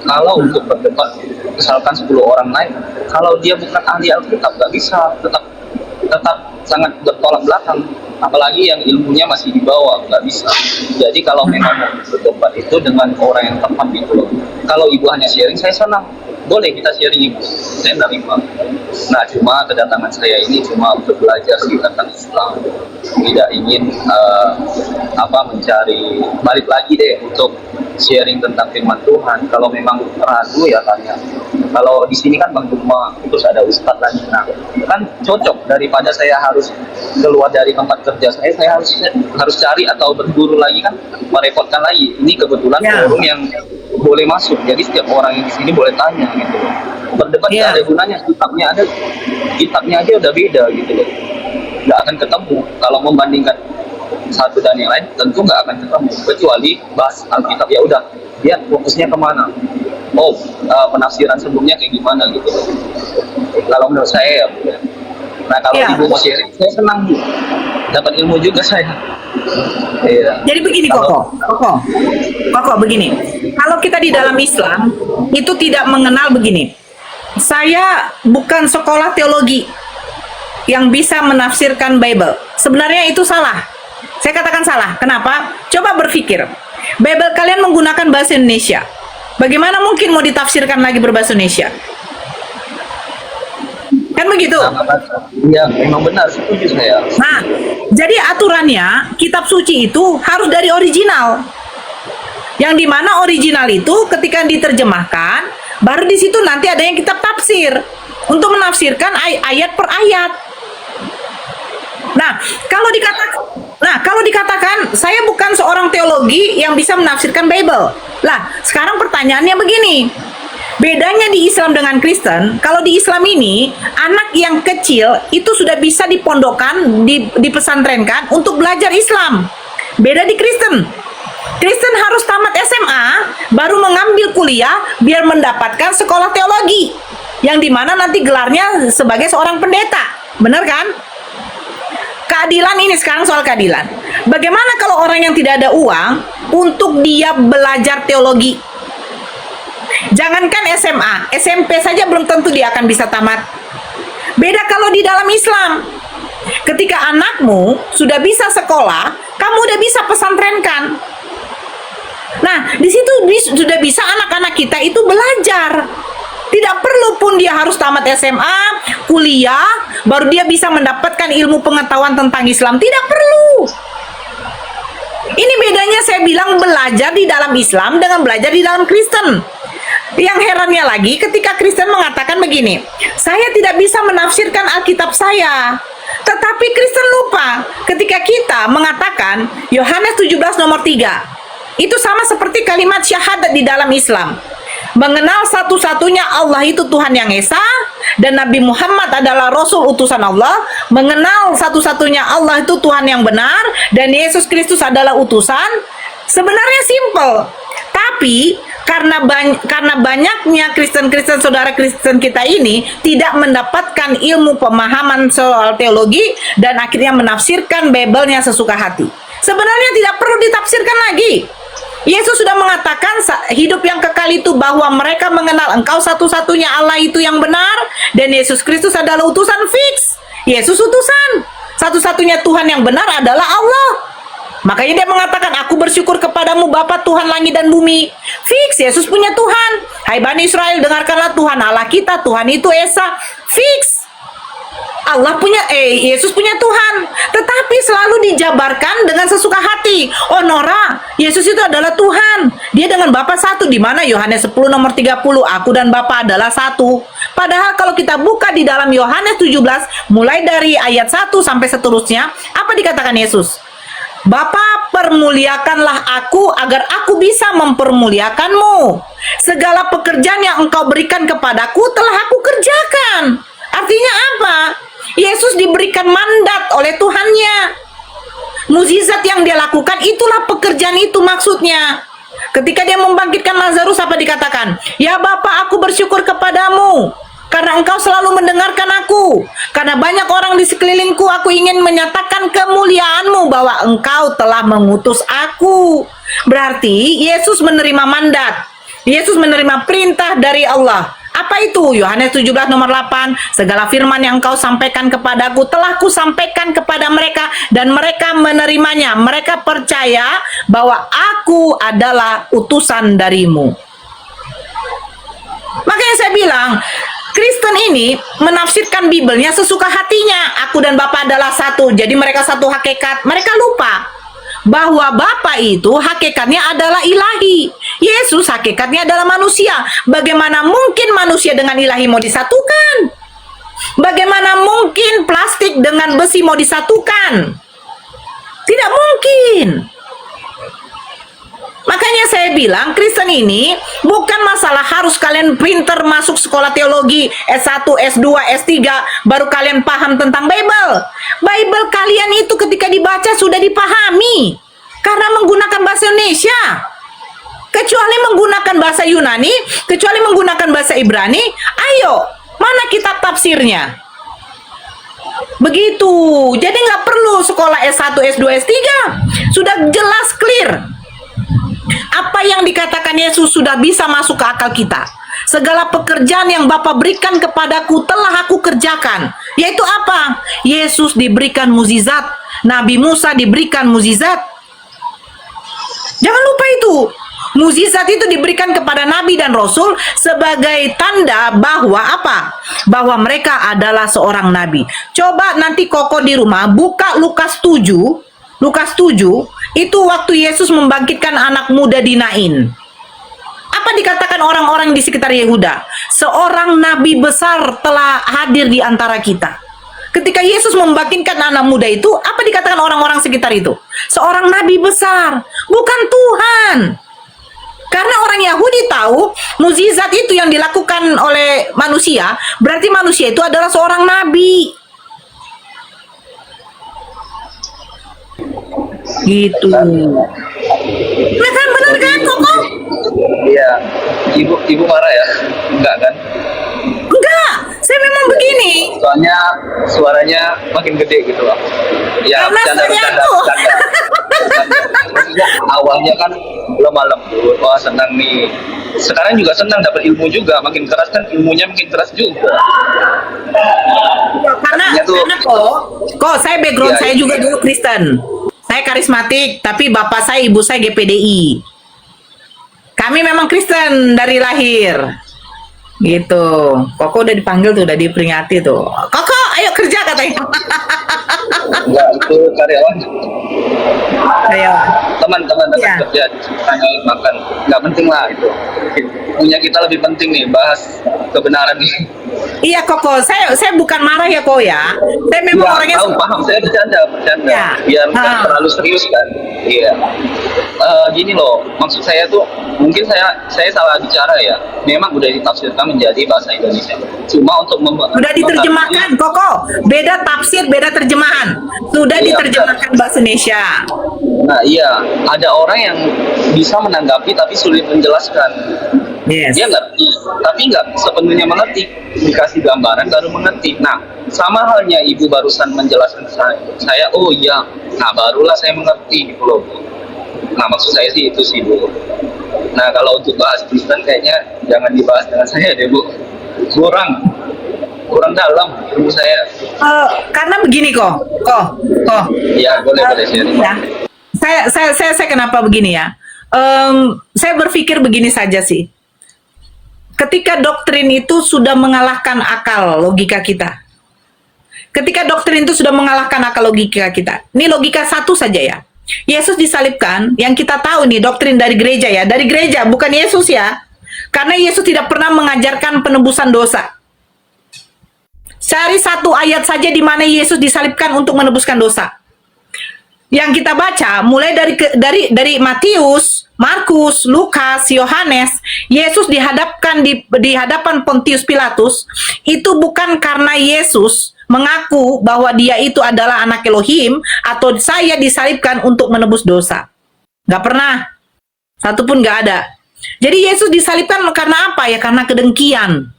Kalau untuk berdebat, misalkan 10 orang lain, kalau dia bukan ahli Alkitab, nggak bisa, tetap sangat bertolak belakang. Apalagi yang ilmunya masih di bawah, nggak bisa. Jadi kalau memang mau berdebat itu dengan orang yang tepat gitu loh. Kalau ibu hanya sharing, saya senang. Boleh kita sharing ibu, saya menerima. Nah, cuma kedatangan saya ini cuma untuk belajar sih tentang Islam. Tidak ingin mencari, balik lagi deh untuk sharing tentang firman Tuhan. Kalau memang ragu ya tanya. Kalau di sini kan Bang Duma, terus ada Ustadz lagi. Nah, kan cocok, daripada saya harus keluar dari tempat kerja saya harus cari atau berguru lagi, kan merepotkan lagi. Ini kebetulan forum yang boleh masuk, jadi setiap orang yang di sini boleh tanya gitu loh. Berdebat nggak ada gunanya, kitabnya aja udah beda gitu loh, nggak akan ketemu. Kalau membandingkan satu dan yang lain tentu nggak akan ketemu, kecuali bahas Alkitab, ya udah dia fokusnya kemana, penafsiran sebelumnya kayak gimana gitu loh. Kalau menurut saya ya. Nah, kalau ibu mau sharing, saya senang Bu, dapat ilmu juga saya. Iya. Jadi begini Koko begini. Kalau kita di dalam Islam itu tidak mengenal begini. Saya bukan sekolah teologi yang bisa menafsirkan Bible. Sebenarnya itu salah. Saya katakan salah. Kenapa? Coba berpikir. Bible kalian menggunakan bahasa Indonesia. Bagaimana mungkin mau ditafsirkan lagi berbahasa Indonesia? Kan begitu? Iya, memang benar, setuju saya. Nah, jadi aturannya kitab suci itu harus dari original. Yang dimana original itu ketika diterjemahkan, baru di situ nanti ada yang kitab tafsir untuk menafsirkan ayat per ayat. Nah, kalau dikatakan saya bukan seorang teologi yang bisa menafsirkan Bible. Lah, sekarang pertanyaannya begini. Bedanya di Islam dengan Kristen, kalau di Islam ini, anak yang kecil itu sudah bisa dipondokkan, dipesantrenkan untuk belajar Islam. Beda di Kristen. Kristen harus tamat SMA, baru mengambil kuliah, biar mendapatkan sekolah teologi. Yang dimana nanti gelarnya sebagai seorang pendeta. Benar kan? Keadilan ini sekarang soal keadilan. Bagaimana kalau orang yang tidak ada uang untuk dia belajar teologi? Jangankan SMA, SMP saja belum tentu dia akan bisa tamat. Beda kalau di dalam Islam. Ketika anakmu sudah bisa sekolah, kamu udah bisa pesantrenkan. Nah, di situ sudah bisa anak-anak kita itu belajar. Tidak perlu pun dia harus tamat SMA, kuliah, baru dia bisa mendapatkan ilmu pengetahuan tentang Islam. Tidak perlu. Ini bedanya saya bilang belajar di dalam Islam dengan belajar di dalam Kristen. Yang herannya lagi ketika Kristen mengatakan begini, saya tidak bisa menafsirkan Alkitab saya. Tetapi Kristen lupa ketika kita mengatakan Yohanes 17 nomor 3. Itu sama seperti kalimat syahadat di dalam Islam. Mengenal satu-satunya Allah itu Tuhan yang Esa, dan Nabi Muhammad adalah Rasul utusan Allah. Mengenal satu-satunya Allah itu Tuhan yang benar, dan Yesus Kristus adalah utusan. Sebenarnya simple. Tapi karena banyaknya Kristen-Kristen, saudara Kristen kita ini tidak mendapatkan ilmu pemahaman soal teologi dan akhirnya menafsirkan Bible-nya sesuka hati. Sebenarnya tidak perlu ditafsirkan lagi. Yesus sudah mengatakan hidup yang kekal itu bahwa mereka mengenal Engkau satu-satunya Allah itu yang benar, dan Yesus Kristus adalah utusan fix. Yesus utusan. Satu-satunya Tuhan yang benar adalah Allah. Makanya dia mengatakan, aku bersyukur kepadamu Bapa Tuhan langit dan bumi. Fix, Yesus punya Tuhan. Hai Bani Israel, dengarkanlah Tuhan Allah kita, Tuhan itu Esa. Fix. Yesus punya Tuhan. Tetapi selalu dijabarkan dengan sesuka hati. Oh Nora, Yesus itu adalah Tuhan. Dia dengan Bapa satu. Di mana Yohanes 10 nomor 30, aku dan Bapa adalah satu. Padahal kalau kita buka di dalam Yohanes 17, mulai dari ayat 1 sampai seterusnya, apa dikatakan Yesus? Bapa, permuliakanlah aku agar aku bisa mempermuliakanmu. Segala pekerjaan yang engkau berikan kepadaku telah aku kerjakan. Artinya apa? Yesus diberikan mandat oleh Tuhannya. Mukjizat yang dia lakukan itulah pekerjaan itu maksudnya. Ketika dia membangkitkan Lazarus, apa dikatakan? Ya Bapa, aku bersyukur kepadamu karena engkau selalu mendengarkan aku. Karena banyak orang di sekelilingku, aku ingin menyatakan kemuliaanmu bahwa engkau telah mengutus aku. Berarti Yesus menerima mandat. Yesus menerima perintah dari Allah. Apa itu? Yohanes 17 nomor 8, segala firman yang engkau sampaikan kepadaku telah kusampaikan kepada mereka dan mereka menerimanya. Mereka percaya bahwa aku adalah utusan darimu. Makanya saya bilang, Kristen ini menafsirkan Bibelnya sesuka hatinya. Aku dan Bapa adalah satu, jadi mereka satu hakikat. Mereka lupa bahwa Bapa itu hakikatnya adalah ilahi. Yesus hakikatnya adalah manusia. Bagaimana mungkin manusia dengan ilahi mau disatukan? Bagaimana mungkin plastik dengan besi mau disatukan? Tidak mungkin. Makanya saya bilang Kristen ini bukan masalah harus kalian pinter masuk sekolah teologi S1, S2, S3 baru kalian paham tentang Bible. Bible kalian itu ketika dibaca sudah dipahami karena menggunakan bahasa Indonesia. Kecuali menggunakan bahasa Yunani, kecuali menggunakan bahasa Ibrani, ayo, mana kitab tafsirnya? Begitu. Jadi nggak perlu sekolah S1, S2, S3. Sudah jelas clear. Apa yang dikatakan Yesus sudah bisa masuk ke akal kita. Segala pekerjaan yang Bapa berikan kepadaku telah aku kerjakan. Yaitu apa? Yesus diberikan mukjizat. Nabi Musa diberikan mukjizat. Jangan lupa itu. Mukjizat itu diberikan kepada Nabi dan Rasul sebagai tanda bahwa apa? Bahwa mereka adalah seorang Nabi. Coba nanti Koko di rumah buka Lukas 7. Lukas 7 itu waktu Yesus membangkitkan anak muda di Nain. Apa dikatakan orang-orang di sekitar Yehuda? Seorang nabi besar telah hadir di antara kita. Ketika Yesus membangkitkan anak muda itu, apa dikatakan orang-orang sekitar itu? Seorang nabi besar, bukan Tuhan. Karena orang Yahudi tahu mukjizat itu yang dilakukan oleh manusia, berarti manusia itu adalah seorang nabi. Gitu. Benar kan, Koko? Iya. Ibu marah ya? Enggak kan? Enggak, saya memang begini. Soalnya suaranya makin gede gitu loh. Ya, Karena bercanda. Maksudnya awalnya kan lemah lembut, wah senang nih. Sekarang juga senang dapat ilmu juga, makin keras kan ilmunya makin keras juga. Karena kok saya background saya juga dulu Kristen. Saya karismatik, tapi bapak saya, ibu saya GPDI. Kami memang Kristen dari lahir. Gitu. Koko udah dipanggil tuh, udah diperingati tuh. Koko, ayo kerja katanya. Enggak, itu karyawan. Karyawan. Teman-teman Iya. kerja, tanyain makan. Nggak penting lah itu. Punya kita lebih penting nih, bahas kebenaran nih. Iya Koko, saya bukan marah ya Kok ya. Saya memang Ya, orangnya paham. Saya bercanda. Ya. Biar nggak terlalu serius kan. Iya. Gini loh, maksud saya tuh mungkin saya salah bicara ya. Memang udah ditafsirkan menjadi bahasa Indonesia. Cuma untuk sudah diterjemahkan Koko. Beda tafsir, beda terjemahan. Sudah Iya, diterjemahkan bahasa Indonesia. Nah iya, ada orang yang bisa menanggapi tapi sulit menjelaskan. Yes. Dia ngerti, tapi nggak sepenuhnya mengerti. Dikasih gambaran baru mengerti. Nah, sama halnya ibu barusan menjelaskan saya, oh iya, nah barulah saya mengerti gitu loh. Nah maksud saya sih itu sih Bu. Nah kalau untuk bahas Kristen kayaknya jangan dibahas dengan saya deh Bu. Kurang kurang dalam ilmu saya. Karena begini kok. Ya, boleh sharing. Ya. Saya kenapa begini ya? Saya berpikir begini saja sih. Ketika doktrin itu sudah mengalahkan akal logika kita. Ketika doktrin itu sudah mengalahkan akal logika kita. Ini logika satu saja ya. Yesus disalibkan, yang kita tahu nih doktrin dari gereja ya. Dari gereja, bukan Yesus ya. Karena Yesus tidak pernah mengajarkan penebusan dosa. Cari satu ayat saja di mana Yesus disalibkan untuk menebuskan dosa. Yang kita baca mulai dari Matius, Markus, Lukas, Yohanes, Yesus dihadapkan di hadapan Pontius Pilatus itu bukan karena Yesus mengaku bahwa dia itu adalah anak Elohim atau saya disalibkan untuk menebus dosa. Nggak pernah. Satu pun nggak ada. Jadi Yesus disalibkan karena apa ya? Karena kedengkian,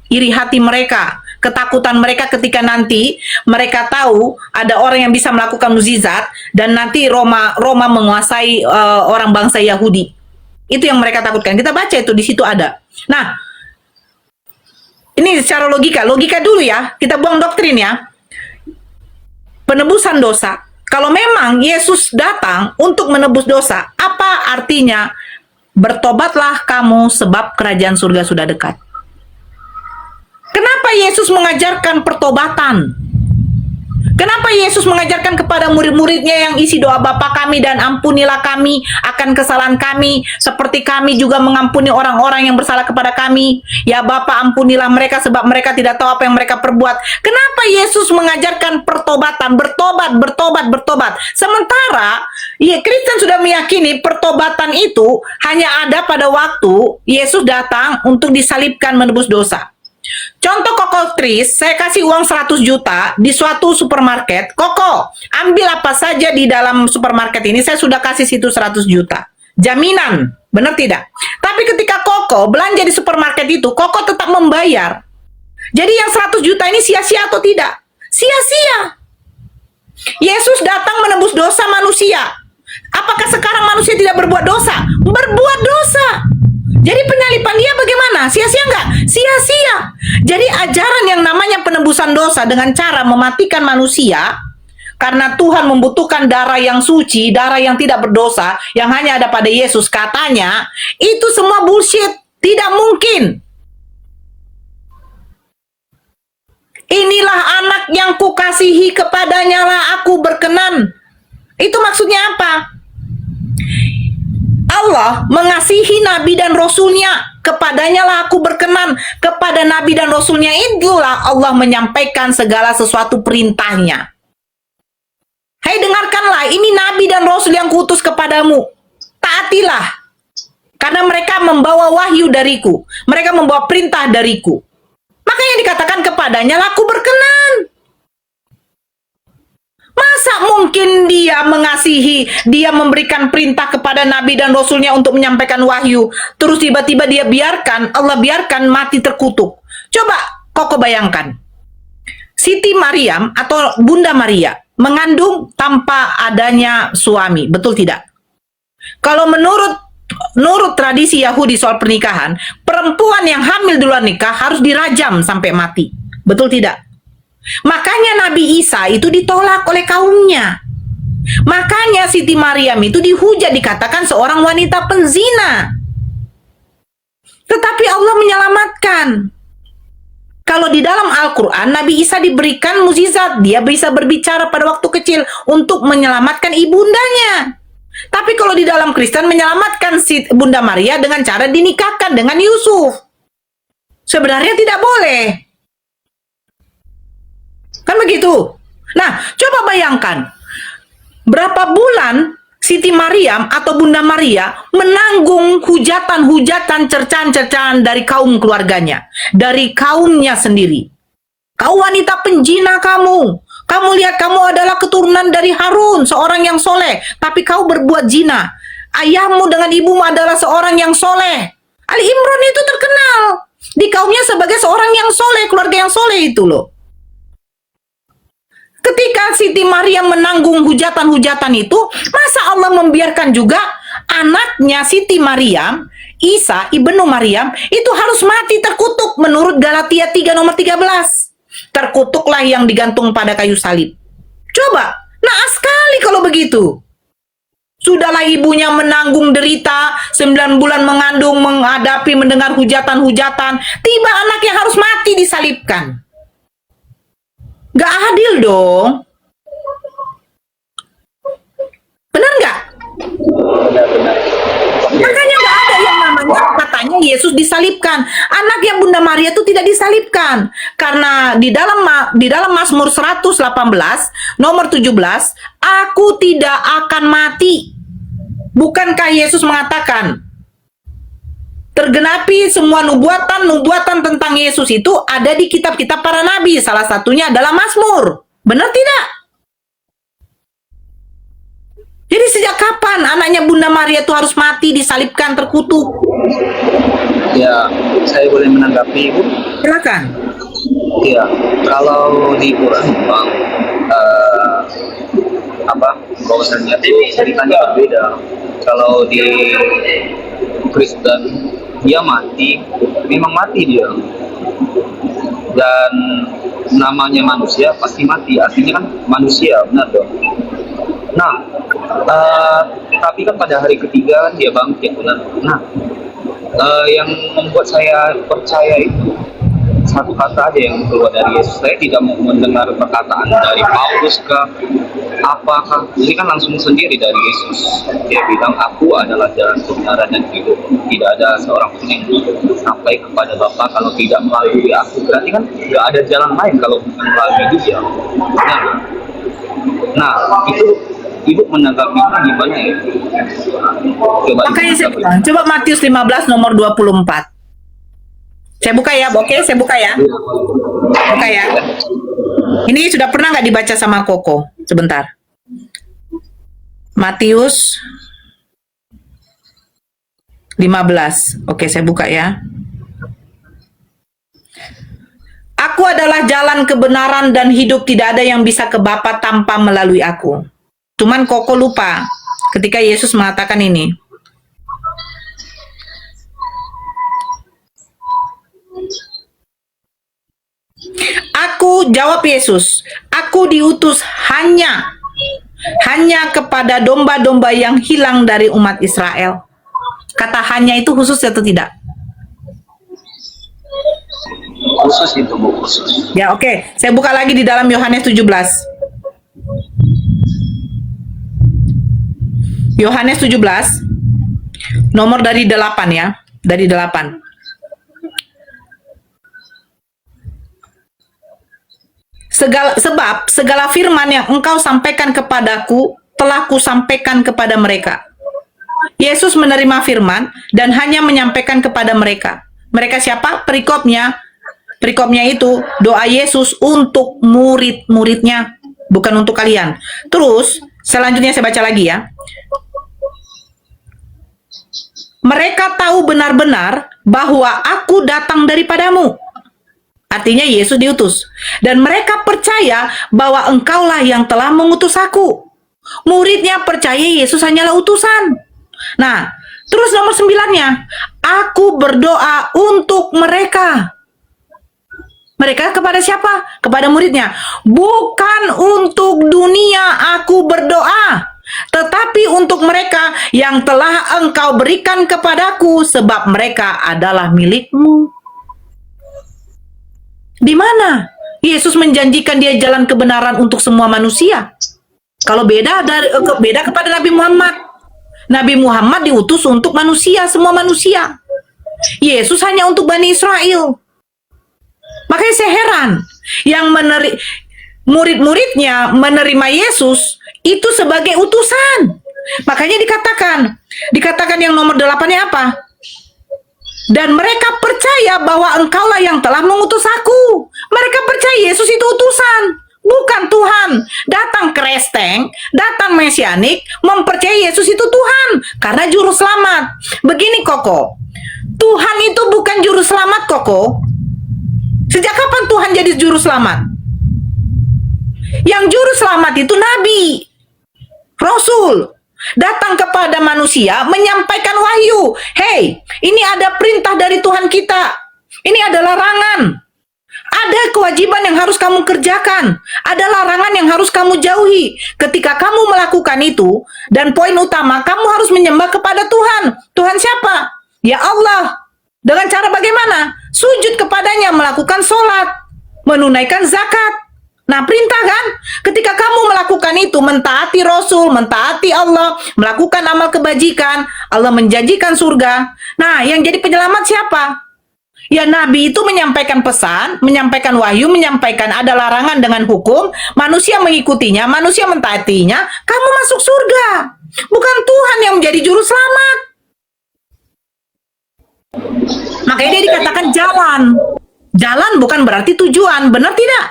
iri hati mereka, ketakutan mereka ketika nanti mereka tahu ada orang yang bisa melakukan mukjizat dan nanti Roma menguasai orang bangsa Yahudi. Itu yang mereka takutkan. Kita baca itu di situ ada. Nah, ini secara logika dulu ya. Kita buang doktrin ya. Penebusan dosa. Kalau memang Yesus datang untuk menebus dosa, apa artinya bertobatlah kamu sebab kerajaan surga sudah dekat? Kenapa Yesus mengajarkan pertobatan? Kenapa Yesus mengajarkan kepada murid-muridnya yang isi doa Bapa kami dan ampunilah kami akan kesalahan kami seperti kami juga mengampuni orang-orang yang bersalah kepada kami. Ya Bapa ampunilah mereka sebab mereka tidak tahu apa yang mereka perbuat. Kenapa Yesus mengajarkan pertobatan, bertobat? Sementara Kristen sudah meyakini pertobatan itu hanya ada pada waktu Yesus datang untuk disalibkan menebus dosa. Contoh Koko Tris, saya kasih uang 100 juta di suatu supermarket. Koko, ambil apa saja di dalam supermarket ini, saya sudah kasih situ 100 juta. Jaminan, benar tidak? Tapi ketika Koko belanja di supermarket itu, Koko tetap membayar. Jadi yang 100 juta ini sia-sia atau tidak? Sia-sia. Yesus datang menebus dosa manusia. Apakah sekarang manusia tidak berbuat dosa? Berbuat dosa. Jadi penyalipan dia bagaimana? Sia-sia enggak? Sia-sia. Jadi ajaran yang namanya penebusan dosa dengan cara mematikan manusia, karena Tuhan membutuhkan darah yang suci, darah yang tidak berdosa, yang hanya ada pada Yesus katanya, itu semua bullshit. Tidak mungkin. Inilah anak yang kukasihi, kepadanya lah aku berkenan. Itu maksudnya apa? Allah mengasihi Nabi dan Rasulnya, kepadanya lah aku berkenan. Kepada Nabi dan Rasulnya itulah Allah menyampaikan segala sesuatu perintahnya. Hai dengarkanlah, ini Nabi dan Rasul yang kuutus kepadamu. Taatilah. Karena mereka membawa wahyu dariku. Mereka membawa perintah dariku. Makanya dikatakan kepadanya lah aku berkenan. Masa mungkin dia mengasihi, dia memberikan perintah kepada Nabi dan Rasulnya untuk menyampaikan wahyu, terus tiba-tiba dia biarkan, Allah biarkan mati terkutuk. Coba Koko bayangkan, Siti Maryam atau Bunda Maria mengandung tanpa adanya suami, betul tidak? Kalau menurut tradisi Yahudi soal pernikahan, perempuan yang hamil di luar nikah harus dirajam sampai mati, betul tidak? Makanya Nabi Isa itu ditolak oleh kaumnya. Makanya Siti Maryam itu dihujat, dikatakan seorang wanita penzina. Tetapi Allah menyelamatkan. Kalau di dalam Al-Quran, Nabi Isa diberikan mukjizat. Dia bisa berbicara pada waktu kecil untuk menyelamatkan ibundanya. Tapi kalau di dalam Kristen menyelamatkan si Bunda Maria dengan cara dinikahkan dengan Yusuf. Sebenarnya tidak boleh. Kan begitu? Nah, coba bayangkan. Berapa bulan Siti Maryam atau Bunda Maria menanggung hujatan-hujatan, cercaan-cercaan dari kaum keluarganya. Dari kaumnya sendiri. Kau wanita penjina kamu. Kamu lihat kamu adalah keturunan dari Harun, seorang yang soleh. Tapi kau berbuat zina. Ayahmu dengan ibumu adalah seorang yang soleh. Ali Imran itu terkenal. Di kaumnya sebagai seorang yang soleh, keluarga yang soleh itu loh. Ketika Siti Maryam menanggung hujatan-hujatan itu, masa Allah membiarkan juga anaknya Siti Maryam, Isa, ibnu Maryam, itu harus mati terkutuk menurut Galatia 3 nomor 13. terkutuklah yang digantung pada kayu salib. Coba, naas sekali kalau begitu. Sudahlah ibunya menanggung derita, 9 bulan mengandung, menghadapi, mendengar hujatan-hujatan. Tiba anaknya harus mati disalibkan. Gak adil dong. Benar nggak? Benar-benar. Makanya nggak ada yang namanya katanya Yesus disalibkan. Anaknya Bunda Maria itu tidak disalibkan. Karena di dalam Mazmur 118 nomor 17, aku tidak akan mati. Bukankah Yesus mengatakan, tergenapi semua nubuatan tentang Yesus itu ada di kitab-kitab para nabi. Salah satunya adalah Mazmur. Benar tidak? Jadi sejak kapan anaknya Bunda Maria itu harus mati, disalibkan, terkutuk? Ya, saya boleh menanggapi, Ibu? Silakan. Iya, kalau di Quran memang bahwasanya ceritanya berbeda. Kalau di Kristen dia mati, memang mati dia. Dan namanya manusia pasti mati, artinya kan manusia, benar dong. Nah, tapi kan pada hari ketiga dia bangkit, benar. Nah, yang membuat saya percaya itu satu kata aja yang keluar dari Yesus. Saya tidak mau mendengar perkataan dari Paulus ke apakah, ini kan langsung sendiri dari Yesus. Dia bilang, aku adalah jalan kebenaran dan hidup. Tidak ada seorang pun yang sampai kepada Bapa kalau tidak melalui aku. Berarti kan tidak ada jalan lain kalau bukan melalui dia. Benar? Nah, itu Ibu menanggapinya gimana ya? Makanya saya bilang, coba Matius 15 nomor 24. Saya buka ya, oke? Saya buka ya. Buka ya. Ini sudah pernah nggak dibaca sama Koko? Sebentar. Matius 15. Oke, saya buka ya. Aku adalah jalan kebenaran dan hidup, tidak ada yang bisa ke Bapa tanpa melalui aku. Cuman Koko lupa ketika Yesus mengatakan ini. Aku, jawab Yesus, aku diutus hanya kepada domba-domba yang hilang dari umat Israel. Kata hanya itu khusus atau tidak? Khusus itu, Bu, khusus. Ya, oke. Saya buka lagi di dalam Yohanes 17. Yohanes 17 nomor dari 8 ya, dari 8. Sebab segala firman yang engkau sampaikan kepadaku telah kusampaikan kepada mereka. Yesus menerima firman dan hanya menyampaikan kepada mereka. Mereka siapa? Perikopnya itu doa Yesus untuk murid-muridnya, bukan untuk kalian. Terus selanjutnya saya baca lagi ya. Mereka tahu benar-benar bahwa aku datang daripadamu. Artinya Yesus diutus. Dan mereka percaya bahwa engkaulah yang telah mengutus aku. Muridnya percaya Yesus hanyalah utusan. Nah, terus nomor 9-nya. Aku berdoa untuk mereka. Mereka kepada siapa? Kepada muridnya. Bukan untuk dunia aku berdoa, tetapi untuk mereka yang telah engkau berikan kepadaku, sebab mereka adalah milikmu. Di mana Yesus menjanjikan dia jalan kebenaran untuk semua manusia? Kalau beda kepada Nabi Muhammad. Nabi Muhammad diutus untuk manusia, semua manusia. Yesus hanya untuk Bani Israel. Makanya saya heran yang murid-muridnya menerima Yesus itu sebagai utusan. Makanya dikatakan yang nomor 8-nya apa? Dan mereka percaya bahwa engkaulah yang telah mengutus aku. Mereka percaya Yesus itu utusan, bukan Tuhan. Datang kristeng, datang mesianik, mempercayai Yesus itu Tuhan karena juru selamat. Begini Koko, Tuhan itu bukan juru selamat Koko. Sejak kapan Tuhan jadi juru selamat? Yang juru selamat itu Nabi, Rasul. Datang kepada manusia menyampaikan wahyu. Hey, ini ada perintah dari Tuhan kita. Ini ada larangan. Ada kewajiban yang harus kamu kerjakan, ada larangan yang harus kamu jauhi. Ketika kamu melakukan itu, dan poin utama, kamu harus menyembah kepada Tuhan. Tuhan siapa? Ya Allah. Dengan cara bagaimana? Sujud kepadanya, melakukan sholat, menunaikan zakat. Nah, perintah kan? Ketika kamu melakukan itu, mentaati Rasul, mentaati Allah, melakukan amal kebajikan, Allah menjanjikan surga. Nah, yang jadi penyelamat siapa? Ya, Nabi itu menyampaikan pesan, menyampaikan wahyu, menyampaikan ada larangan dengan hukum, manusia mengikutinya, manusia mentaatinya, kamu masuk surga. Bukan Tuhan yang menjadi juru selamat. Makanya dia dikatakan jalan. Jalan bukan berarti tujuan, benar tidak?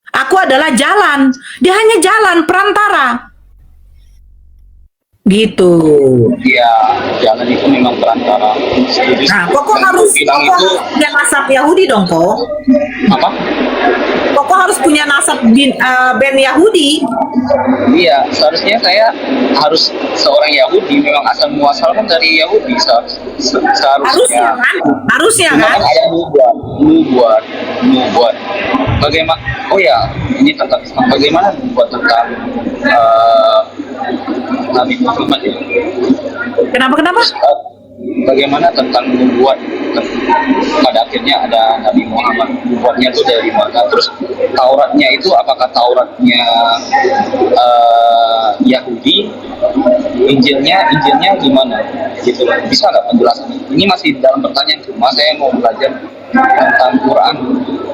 Aku adalah jalan. Dia hanya jalan, perantara. Gitu. Iya, jalan itu memang perantara. Nah, Koko harus punya nasab Yahudi dong, Kok. Apa? Koko harus punya nasab band Yahudi. Iya, seharusnya saya harus seorang Yahudi, memang asal muasal kan dari Yahudi seharusnya. Harusnya Cuma kan? kan ada nubuat. Bagaimana? Oh ya, ini tentang Islam. Bagaimana nubuat tentang Nabi Muhammad ya? Kenapa? Bagaimana tentang nubuat? Pada akhirnya ada Nabi Muhammad. Nubuatnya itu dari mana? Terus Tauratnya itu apakah Tauratnya Yahudi? Injilnya gimana? Gitu. Bisa nggak penjelasan? Ini masih dalam pertanyaan, cuma saya mau belajar tentang Quran.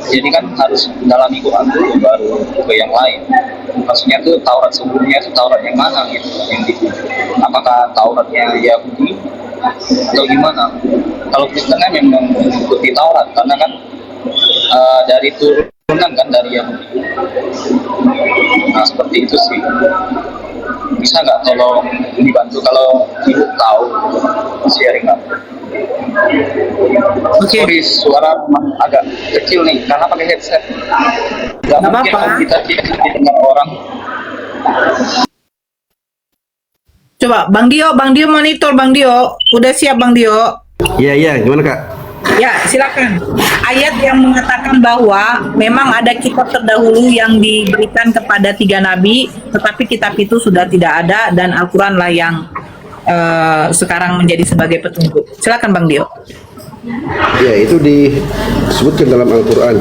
Jadi kan harus dalami Quran dulu baru ke yang lain. Maksudnya tuh Taurat sebelumnya itu Taurat yang mana gitu, yang gitu. Apakah Tauratnya Yahudi atau gimana? Kalau Kristen kan memang mengikuti Taurat karena kan dari turunan kan dari Yahudi. Nah seperti itu sih. Bisa nggak kalau dibantu kalau ibu tahu sharing nggak? Sorry, suara agak kecil nih karena pakai headset. Gak mungkin apa-apa. kita didengar orang. Coba Bang Dio monitor Bang Dio. Udah siap Bang Dio? Iya, gimana Kak? Ya, silakan. Ayat yang mengatakan bahwa memang ada kitab terdahulu yang diberikan kepada 3 nabi, tetapi kitab itu sudah tidak ada dan Al-Quran lah yang sekarang menjadi sebagai petunjuk. Silakan Bang Dio. Ya, itu disebutkan dalam Al-Quran.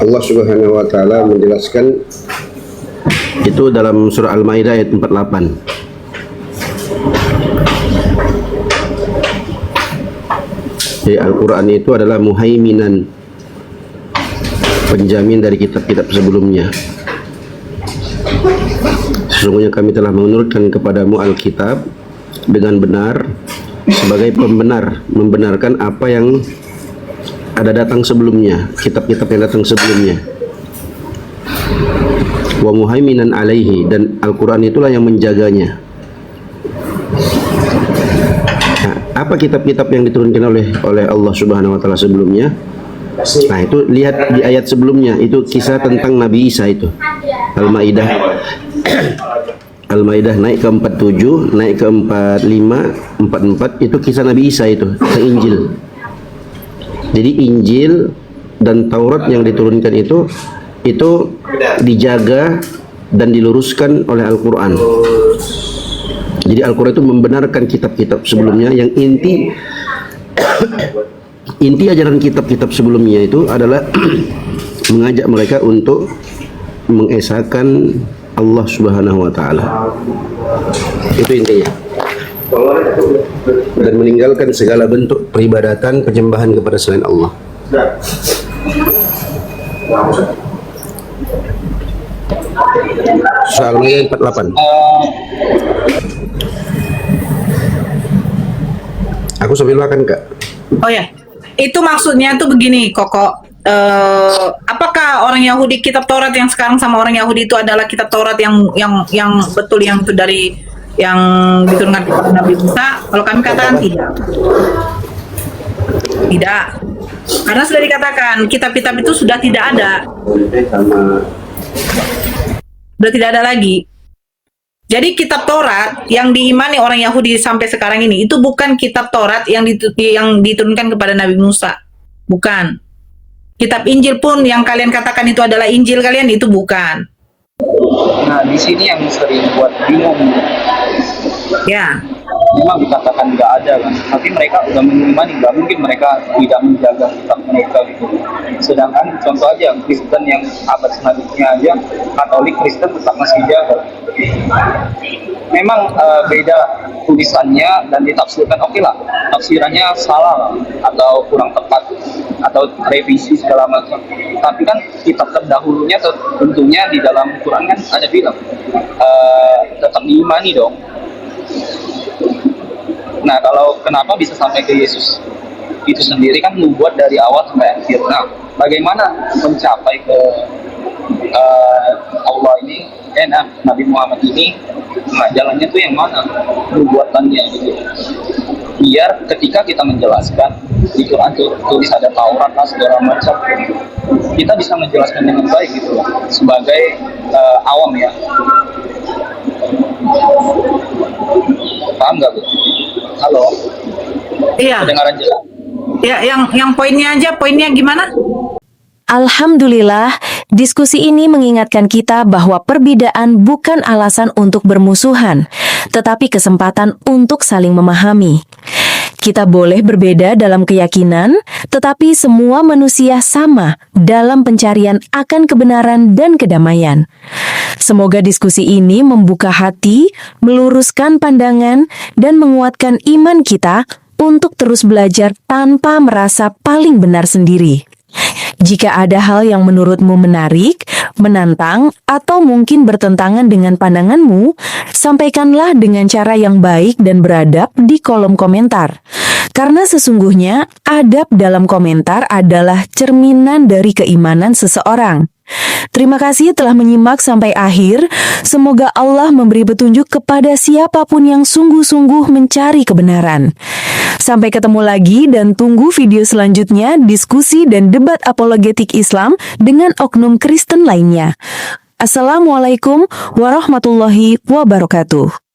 Allah Subhanahu wa taala menjelaskan Itu dalam surah Al-Maidah ayat 48. Jadi Al-Quran itu adalah muhaiminan, penjamin dari kitab-kitab sebelumnya. Sesungguhnya kami telah menurunkan kepadamu Alkitab dengan benar sebagai pembenar, membenarkan apa yang ada datang sebelumnya, kitab-kitab yang datang sebelumnya. Wa muhaiminan alaihi, dan Al-Quran itulah yang menjaganya. Nah, apa kitab-kitab yang diturunkan oleh Allah Subhanahu wa taala sebelumnya? Nah, itu lihat di ayat sebelumnya, itu kisah tentang Nabi Isa itu. Al-Maidah Al-Maidah naik ke 47, naik ke 45, 44, itu kisah Nabi Isa itu, ke Injil. Jadi Injil dan Taurat yang diturunkan itu dijaga dan diluruskan oleh Al-Quran. Jadi Al-Quran itu membenarkan kitab-kitab sebelumnya yang inti ajaran kitab-kitab sebelumnya itu adalah mengajak mereka untuk mengesahkan Allah Subhanahu wa taala. Itu intinya. Dan meninggalkan segala bentuk peribadatan, penyembahan kepada selain Allah. Surah Al-Maidah 48. Aku sambil makan, Kak. Oh ya, itu maksudnya tuh begini, Koko. Apakah orang Yahudi kitab Taurat yang sekarang sama orang Yahudi itu adalah kitab Taurat yang betul, yang itu dari yang diturunkan kepada Nabi Musa? Kalau kami katakan tidak, karena sudah dikatakan kitab-kitab itu sudah tidak ada, sudah tidak ada lagi. Jadi kitab Taurat yang diimani orang Yahudi sampai sekarang ini itu bukan kitab Taurat yang diturunkan kepada Nabi Musa. Bukan. Kitab Injil pun yang kalian katakan itu adalah Injil kalian itu bukan. Nah, di sini yang sering buat bingung. Ya. Memang dikatakan nggak ada kan, tapi mereka udah mengimani, nggak mungkin mereka tidak menjaga kitab mereka gitu. Sedangkan contoh aja Kristen yang abad selanjutnya aja, Katolik Kristen tetap masih jaga. Memang beda tulisannya dan ditafsirkan, oke lah, tafsirannya salah atau kurang tepat atau revisi segala macam. Tapi kan kitab terdahulunya tentunya di dalam Quran kan ada bilang tetap diimani dong. Nah, kalau kenapa bisa sampai ke Yesus itu sendiri kan membuat dari awal sampai akhir. Nah, bagaimana mencapai ke Allah ini, Nabi Muhammad ini, nah jalannya tuh yang mana, nubuatannya gitu. Biar ketika kita menjelaskan di Quran tulis ada Taurat lah segala macam, kita bisa menjelaskan dengan baik gitu loh, sebagai awam ya. Paham nggak Bu? Halo? Iya. Kedengaran jelas? Ya, yang poinnya gimana? Alhamdulillah, diskusi ini mengingatkan kita bahwa perbedaan bukan alasan untuk bermusuhan, tetapi kesempatan untuk saling memahami. Kita boleh berbeda dalam keyakinan, tetapi semua manusia sama dalam pencarian akan kebenaran dan kedamaian. Semoga diskusi ini membuka hati, meluruskan pandangan, dan menguatkan iman kita untuk terus belajar tanpa merasa paling benar sendiri. Jika ada hal yang menurutmu menarik, menantang, atau mungkin bertentangan dengan pandanganmu, sampaikanlah dengan cara yang baik dan beradab di kolom komentar. Karena sesungguhnya, adab dalam komentar adalah cerminan dari keimanan seseorang. Terima kasih telah menyimak sampai akhir. Semoga Allah memberi petunjuk kepada siapapun yang sungguh-sungguh mencari kebenaran. Sampai ketemu lagi dan tunggu video selanjutnya diskusi dan debat apologetik Islam dengan oknum Kristen lainnya. Assalamualaikum warahmatullahi wabarakatuh.